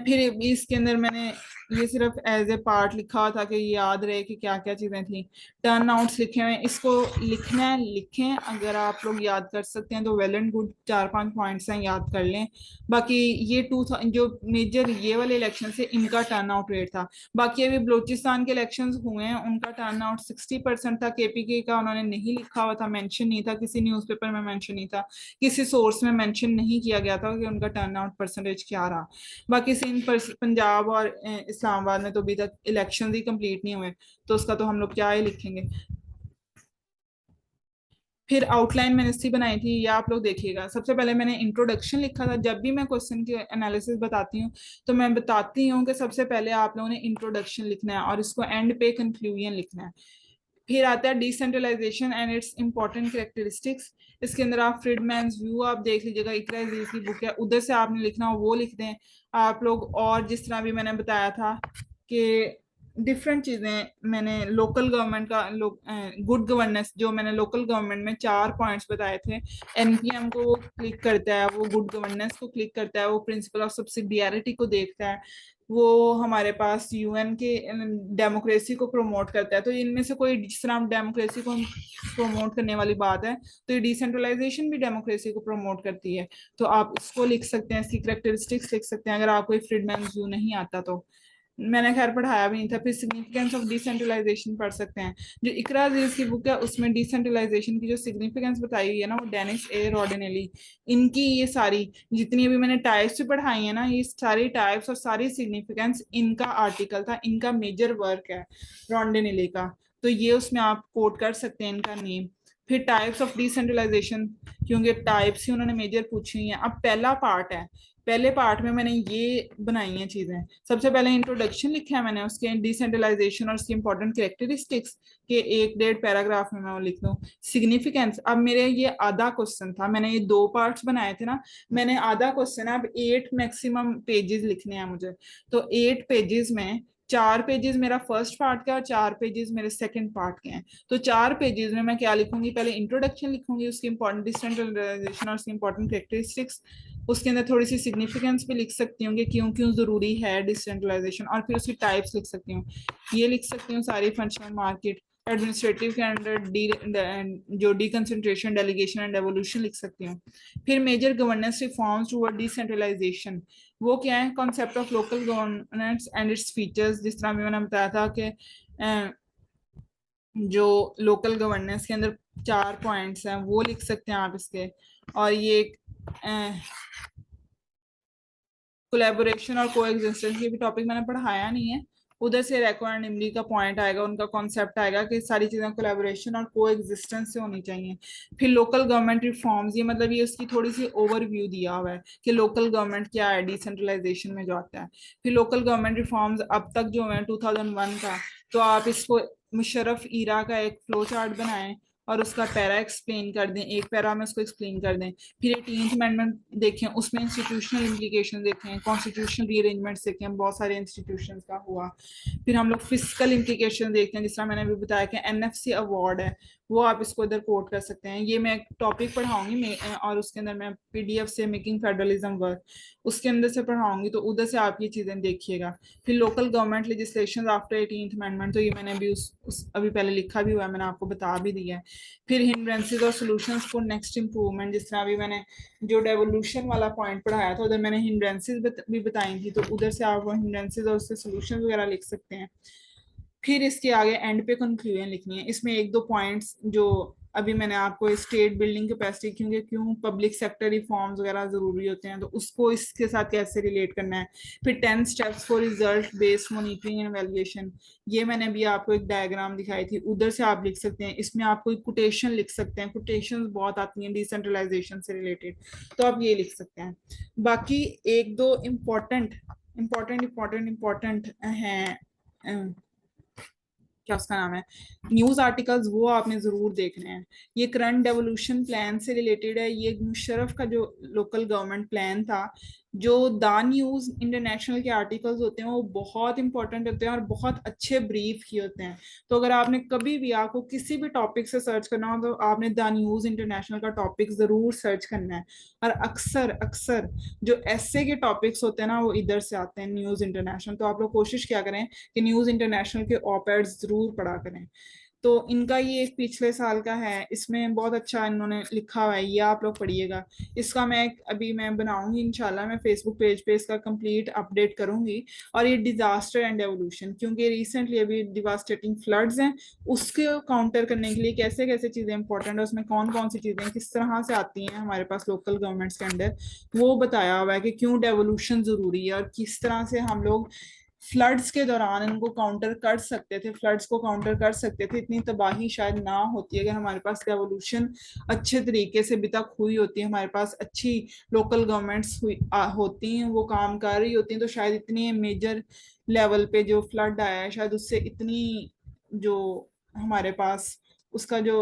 फिर इसके अंदर मैंने ये सिर्फ एज ए पार्ट लिखा हुआ था कि याद रहे कि क्या क्या चीजें थी। टर्न आउट्स लिखे हुए हैं, इसको लिखना है लिखें, अगर आप लोग याद कर सकते हैं तो वेल एंड गुड, 4-5 पॉइंट्स हैं याद कर लें। बाकी ये जो मेजर ये वाले इलेक्शन से इनका टर्न आउट रेट था। बाकी अभी बलोचिस्तान के इलेक्शन हुए हैं, उनका टर्न आउट 60% था, केपीके का उन्होंने नहीं लिखा हुआ था, मेंशन नहीं था, किसी न्यूज़पेपर में मेंशन नहीं था, किसी सोर्स में मेंशन नहीं किया गया था कि उनका टर्न आउट परसेंटेज क्या रहा। बाकी सिंध, पंजाब और इस्लामाबाद में तो अभी तक इलेक्शन ही कंप्लीट नहीं हुए, तो उसका तो हम लोग क्या ही लिखेंगे। फिर आउटलाइन मैंने इसकी बनाई थी, ये आप लोग देखिएगा। सबसे पहले मैंने इंट्रोडक्शन लिखा था, जब भी मैं क्वेश्चन के एनालिसिस बताती हूँ तो मैं बताती हूँ कि सबसे पहले आप लोगों ने इंट्रोडक्शन लिखना है और इसको एंड पे कंक्लूजन लिखना है। फिर आता है decentralisation and its important characteristics. इसके अंदर आप फ्रीडमैन्स व्यू आप देख लीजिएगा, इकरा अजीज की बुक है, उधर से आपने लिखना हो वो लिख दें आप लोग। और जिस तरह भी मैंने बताया था कि डिफरेंट चीजें मैंने लोकल गवर्नमेंट का गुड गवर्नेंस, जो मैंने लोकल गवर्नमेंट में 4 पॉइंट्स बताए थे, एनपीएम को वो क्लिक करता है, वो गुड गवर्नेंस को क्लिक करता है, वो प्रिंसिपल ऑफ सब्सिडियरिटी को देखता है, वो हमारे पास यूएन के डेमोक्रेसी को प्रमोट करता है। तो इनमें से कोई, जिस तरह डेमोक्रेसी को प्रमोट करने वाली बात है तो ये डिसेंट्रलाइजेशन भी डेमोक्रेसी को प्रमोट करती है, तो आप इसको लिख सकते हैं, इसकी करेक्टरिस्टिक्स लिख सकते हैं अगर आपको फ्रीडमैन व्यू नहीं आता तो। मैंने खैर पढ़ाया भी नहीं था। फिर सिग्निफिकेंस ऑफ डिसेंट्रलाइजेशन पढ़ सकते हैं, जो इकरा अजीज की बुक है उसमें डिसेंट्रलाइजेशन की जो सिग्निफिकेंस बताई हुई है ना, वो डेनिस ए रॉर्डिनेली, इनकी ये सारी जितनी भी मैंने टाइप्स भी पढ़ाई है ना, ये सारी टाइप्स और सारी सिग्निफिकेंस इनका आर्टिकल था, इनका मेजर वर्क है रॉन्डेनेली का, तो ये उसमें आप कोट कर सकते हैं इनका नेम। फिर टाइप्स ऑफ डिसेंट्रलाइजेशन, क्योंकि टाइप्स ही उन्होंने मेजर पूछी हुई हैं। अब पहला पार्ट है, पहले पार्ट में मैंने ये बनाई हैं चीजें। सबसे पहले इंट्रोडक्शन लिखा है मैंने, उसके डिसेंट्रलाइजेशन और उसकी इंपॉर्टेंट कैरेक्टरिस्टिक्स के 1-1.5 पैराग्राफ में मैं वो लिख दूँ। सिग्निफिकेंस, अब मेरे ये आधा क्वेश्चन था, मैंने ये 2 पार्ट्स बनाए थे ना, मैंने आधा क्वेश्चन है, अब 8 मैक्सिमम पेजेस लिखने हैं मुझे। तो 8 पेजेस में 4 पेजेस मेरा फर्स्ट पार्ट का और 4 पेजेस मेरे सेकंड पार्ट के हैं। तो 4 पेजेस में मैं क्या लिखूंगी, पहले इंट्रोडक्शन लिखूंगी, उसकी इंपॉर्टेंट डिसेंट्रलाइजेशन और उसकी इंपॉर्टेंट कैरेक्टरिस्टिक्स, उसके अंदर थोड़ी सी सिग्निफिकेंस भी लिख सकती हूँ कि क्यों क्यों जरूरी है डिसेंट्रलाइजेशन, और फिर उसकी टाइप्स लिख सकती हूँ। ये लिख सकती हूँ सारी फंक्शनल मार्केट एडमिनिस्ट्रेटिव के अंडर जो डिकंसंट्रेशन, डेलीगेशन एंड एवोल्यूशन लिख सकती हूँ। फिर major governance reforms toward decentralisation, वो क्या है, concept of local governance and its features, जिस तरह भी मैंने बताया था कि जो लोकल गवर्नेंस के अंदर 4 पॉइंट्स हैं वो लिख सकते हैं आप इसके। और ये कोलैबोरेशन और कोएग्जिस्टेंस, ये भी टॉपिक मैंने पढ़ाया नहीं है, उधर से रेको एंड इमली का पॉइंट आएगा, उनका कॉन्सेप्ट आएगा कि सारी चीजें कोलैबोरेशन और कोएग्जिस्टेंस से होनी चाहिए। फिर लोकल गवर्नमेंट रिफॉर्म्स, ये मतलब ये उसकी थोड़ी सी ओवरव्यू दिया हुआ है कि लोकल गवर्नमेंट क्या है डिसेंट्रलाइजेशन में जो आता है। फिर लोकल गवर्नमेंट रिफॉर्म्स अब तक जो है 2001 का, तो आप इसको मुशर्रफ ईरा का एक फ्लो चार्ट बनाएं और उसका पैरा एक्सप्लेन कर दें, एक पैरा में उसको एक्सप्लेन कर दें। फिर 18th अमेंडमेंट देखें, उसमें इंस्टीट्यूशनल इम्प्लीकेशन देखें, कॉन्स्टिट्यूशनल रीअरेंजमेंट्स देखें, बहुत सारे इंस्टीट्यूशन का हुआ। फिर हम लोग फिजिकल इम्प्लीकेशन देखते हैं, जिस तरह मैंने अभी बताया कि एनएफसी अवार्ड है, वो आप इसको इधर कोट कर सकते हैं। ये मैं एक टॉपिक पढ़ाऊंगी और उसके अंदर मैं पीडीएफ से मेकिंग फेडरलिज्म वर्क उसके अंदर से पढ़ाऊंगी, तो उधर से आप ये चीजें देखिएगा। फिर local government legislation after 18th amendment, तो ये मैंने अभी अभी पहले लिखा भी हुआ है, मैंने आपको बता भी दिया है। फिर हिंड्रेंसेस और सॉल्यूशंस फॉर नेक्स्ट इंप्रूवमेंट, जिस तरह अभी मैंने जो डेवोल्यूशन वाला पॉइंट पढ़ाया था, उधर मैंने हिंड्रेंसेस भी बताई थी, तो उधर से आप हिंड्रेंसेस और उससे सॉल्यूशंस वगैरह लिख सकते हैं। फिर इसके आगे एंड पे कंक्लूजन लिखनी है, इसमें 1-2 पॉइंट्स जो अभी मैंने आपको स्टेट बिल्डिंग कैपेसिटी, क्योंकि क्यों पब्लिक सेक्टर रिफॉर्म्स वगैरह जरूरी होते हैं, तो उसको इसके साथ कैसे रिलेट करना है। फिर 10 steps for result based monitoring and valuation, ये मैंने अभी आपको एक डायग्राम दिखाई थी, उधर से आप लिख सकते हैं। इसमें आप कोई कोटेशन लिख सकते हैं, कोटेशन बहुत आती हैं डिसेंट्रलाइजेशन से रिलेटेड, तो आप ये लिख सकते हैं। बाकी 1-2 इम्पोर्टेंट इम्पोर्टेंट इम्पोर्टेंट इम्पोर्टेंट हैं, क्या उसका नाम है, न्यूज आर्टिकल्स, वो आपने जरूर देखने हैं। ये करंट डेवोल्यूशन प्लान से रिलेटेड है, ये मुशर्रफ का जो लोकल गवर्नमेंट प्लान था। जो द न्यूज इंटरनेशनल के आर्टिकल्स होते हैं वो बहुत इंपॉर्टेंट होते हैं और बहुत अच्छे ब्रीफ किए होते हैं। तो अगर आपने कभी भी, आपको किसी भी टॉपिक से सर्च करना हो, तो आपने द न्यूज इंटरनेशनल का टॉपिक जरूर सर्च करना है। और अक्सर अक्सर जो ऐसे के टॉपिक्स होते हैं ना, वो इधर से आते हैं, न्यूज इंटरनेशनल। तो आप लोग कोशिश क्या करें कि न्यूज इंटरनेशनल के ऑपेड्स जरूर पढ़ा करें। तो इनका ये एक पिछले साल का है, इसमें बहुत अच्छा इन्होंने लिखा हुआ है, ये आप लोग पढ़िएगा। इसका अभी मैं बनाऊंगी इंशाल्लाह, मैं फेसबुक पेज पे इसका कंप्लीट अपडेट करूंगी। और ये डिजास्टर एंड एवोल्यूशन, क्योंकि रिसेंटली अभी डिवास्टेटिंग फ्लड्स हैं, उसके काउंटर करने के लिए कैसे कैसे चीजें इंपॉर्टेंट है, उसमें कौन कौन सी चीजें किस तरह से आती हैं हमारे पास लोकल गवर्नमेंट्स के अंडर, वो बताया हुआ है कि क्यों डेवोल्यूशन जरूरी है और किस तरह से हम लोग फ्लड्स के दौरान इनको काउंटर कर सकते थे, फ्लड्स को काउंटर कर सकते थे। इतनी तबाही शायद ना होती अगर हमारे पास रेवोल्यूशन अच्छे तरीके से अभी तक हुई होती, हमारे पास अच्छी लोकल गवर्नमेंट्स होती हैं, वो काम कर रही होती हैं, तो शायद इतनी मेजर लेवल पे जो फ्लड आया है, शायद उससे इतनी जो हमारे पास उसका जो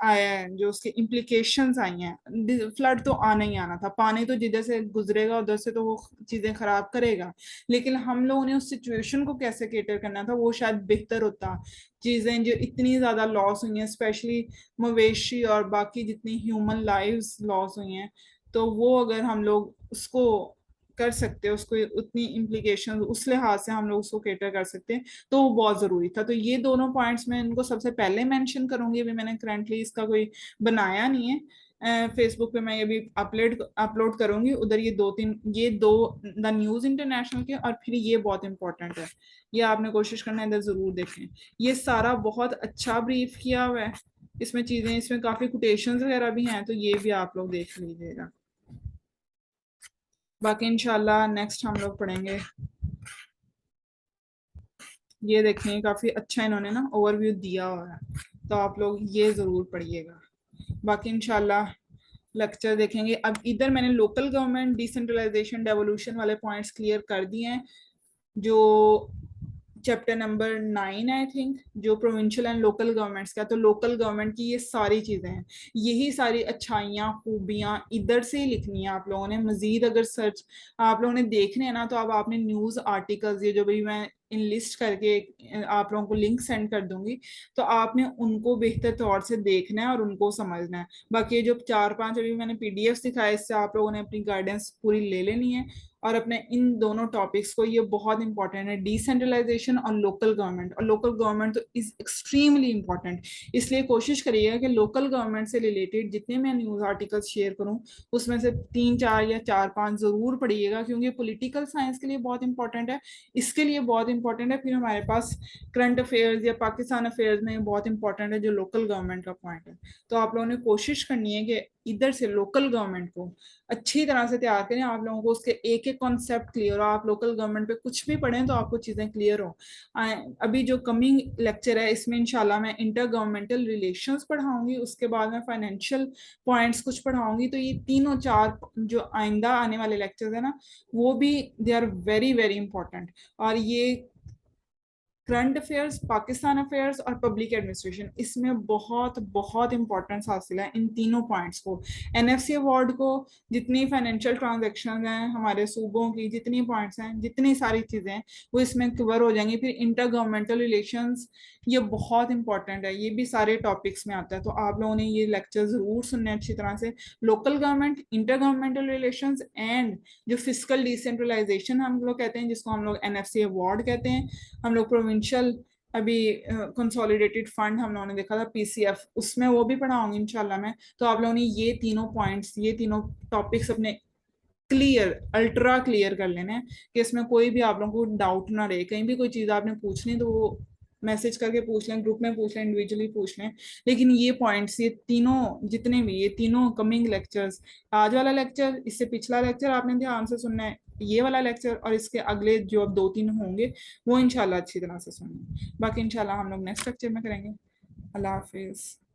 आया है, जो उसके इम्प्लीकेशंस आई हैं, फ्लड तो आना ही आना था, पानी तो जिधर से गुजरेगा उधर से तो वो चीजें खराब करेगा, लेकिन हम लोगों ने उस सिचुएशन को कैसे केटर करना था वो शायद बेहतर होता। चीजें जो इतनी ज्यादा लॉस हुई हैं, स्पेशली मवेशी और बाकी जितनी ह्यूमन लाइव्स लॉस हुई हैं, तो वो अगर हम लोग उसको कर सकते हैं, उसको उतनी इम्प्लीकेशन उस लिहाज से हम लोग उसको केटर कर सकते हैं, तो वो बहुत जरूरी था। तो ये दोनों पॉइंट्स मैं इनको सबसे पहले मेंशन करूंगी, अभी मैंने करंटली इसका कोई बनाया नहीं है। फेसबुक पे मैं ये भी अपलोड अपलोड करूंगी, उधर ये दो द न्यूज इंटरनेशनल के, और फिर ये बहुत इंपॉर्टेंट है, ये आपने कोशिश करना है इधर जरूर देखें। ये सारा बहुत अच्छा ब्रीफ किया हुआ है, इसमें चीजें, इसमें काफी कोटेशंस वगैरह भी हैं, तो ये भी आप लोग देख लीजिएगा। बाकी इंशाल्लाह नेक्स्ट हम लोग पढ़ेंगे। ये देखें काफी अच्छा इन्होंने ना ओवरव्यू दिया हुआ है। तो आप लोग ये ज़रूर पढ़िएगा। बाकी इंशाल्लाह लेक्चर देखेंगे। अब इधर मैंने लोकल गवर्नमेंट डिसेंट्रलाइजेशन डेवोल्यूशन वाले पॉइंट्स क्लियर कर दिए हैं, जो चैप्टर नंबर 9 आई थिंक, जो प्रोविंशियल एंड लोकल गवर्नमेंट्स का। तो लोकल गवर्नमेंट की ये सारी चीज़ें हैं, यही सारी अच्छाइयाँ खूबियाँ इधर से ही लिखनी है आप लोगों ने। मजीद अगर सर्च आप लोगों ने देखने हैं ना, तो अब आपने न्यूज़ आर्टिकल्स, ये जो भी मैं इन लिस्ट करके आप लोगों को लिंक सेंड कर दूंगी, तो आपने उनको बेहतर तौर से देखना है और उनको समझना है। बाकी ये जो 4-5 अभी मैंने पीडीएफ दिखाए, इससे आप लोगों ने अपनी गाइडेंस पूरी ले लेनी है। और अपने इन दोनों टॉपिक्स को, ये बहुत इंपॉर्टेंट है, डिसेंट्रलाइजेशन और लोकल गवर्नमेंट। और लोकल गवर्नमेंट तो इज एक्सट्रीमली इंपॉर्टेंट, इसलिए कोशिश करिएगा कि लोकल गवर्नमेंट से रिलेटेड जितने मैं न्यूज़ आर्टिकल्स शेयर करूं, उसमें से 3-4 या 4-5 जरूर पढ़िएगा, क्योंकि पॉलिटिकल साइंस के लिए बहुत इंपॉर्टेंट है, इसके लिए बहुत इंपॉर्टेंट है। फिर हमारे पास करंट अफेयर्स या पाकिस्तान अफेयर्स में बहुत इंपॉर्टेंट है जो लोकल गवर्नमेंट का पॉइंट है। तो आप लोगों ने कोशिश करनी है कि इधर से लोकल गवर्नमेंट को अच्छी तरह से तैयार करें, आप लोगों को उसके एक एक कॉन्सेप्ट क्लियर हो। आप लोकल गवर्नमेंट पे कुछ भी पढ़ें तो आपको चीज़ें क्लियर हो। अभी जो कमिंग लेक्चर है, इसमें इंशाल्लाह मैं इंटर गवर्नमेंटल रिलेशंस पढ़ाऊंगी, उसके बाद मैं फाइनेंशियल पॉइंट्स कुछ पढ़ाऊंगी। तो ये तीनों चार जो आइंदा आने वाले लेक्चर्स है ना, वो भी they are very very important. और ये करंट अफेयर्स, पाकिस्तान अफेयर्स और पब्लिक एडमिनिस्ट्रेशन, इसमें बहुत बहुत इंपॉर्टेंस हासिल है इन तीनों पॉइंट्स को। एनएफसी अवार्ड को, जितनी फाइनेंशियल ट्रांजैक्शन हैं हमारे सूबों की, जितनी पॉइंट्स हैं, जितनी सारी चीज़ें हैं, वो इसमें कवर हो जाएंगी। फिर इंटर गवर्नमेंटल रिलेशंस, ये बहुत इंपॉर्टेंट है, ये भी सारे टॉपिक्स में आता है। तो आप लोगों ने ये लेक्चर ज़रूर सुनने अच्छी तरह से। Local government, inter governmental relations and जो फिजिकल डिसेंट्रलाइजेशन हम लोग कहते हैं, जिसको हम लोग एनएफसी अवार्ड कहते हैं, हम लोग प्रोविंशियल, अभी कंसोलिडेटेड फंड हम लोगों ने देखा था पीसीएफ, उसमें वो भी पढ़ाऊंगी इंशाल्लाह मैं। तो आप लोगों ने ये तीनों पॉइंट्स, ये तीनों टॉपिक्स अपने क्लियर, अल्ट्रा क्लियर कर लेने हैं, कि इसमें कोई भी आप लोगों को डाउट ना रहे। कहीं भी कोई चीज़ आपने पूछनी तो वो मैसेज करके पूछ लें, ग्रुप में पूछ लें, इंडिविजुअली पूछ लें। लेकिन ये पॉइंट्स, ये तीनों जितने भी, ये तीनों कमिंग लेक्चर्स, आज वाला लेक्चर, इससे पिछला लेक्चर आपने ध्यान से सुनना है, ये वाला लेक्चर और इसके अगले जो अब 2-3 होंगे, वो इंशाल्लाह अच्छी तरह से सुनना है। बाकी इंशाल्लाह हम लोग नेक्स्ट लेक्चर में करेंगे। अल्लाह हाफिज़।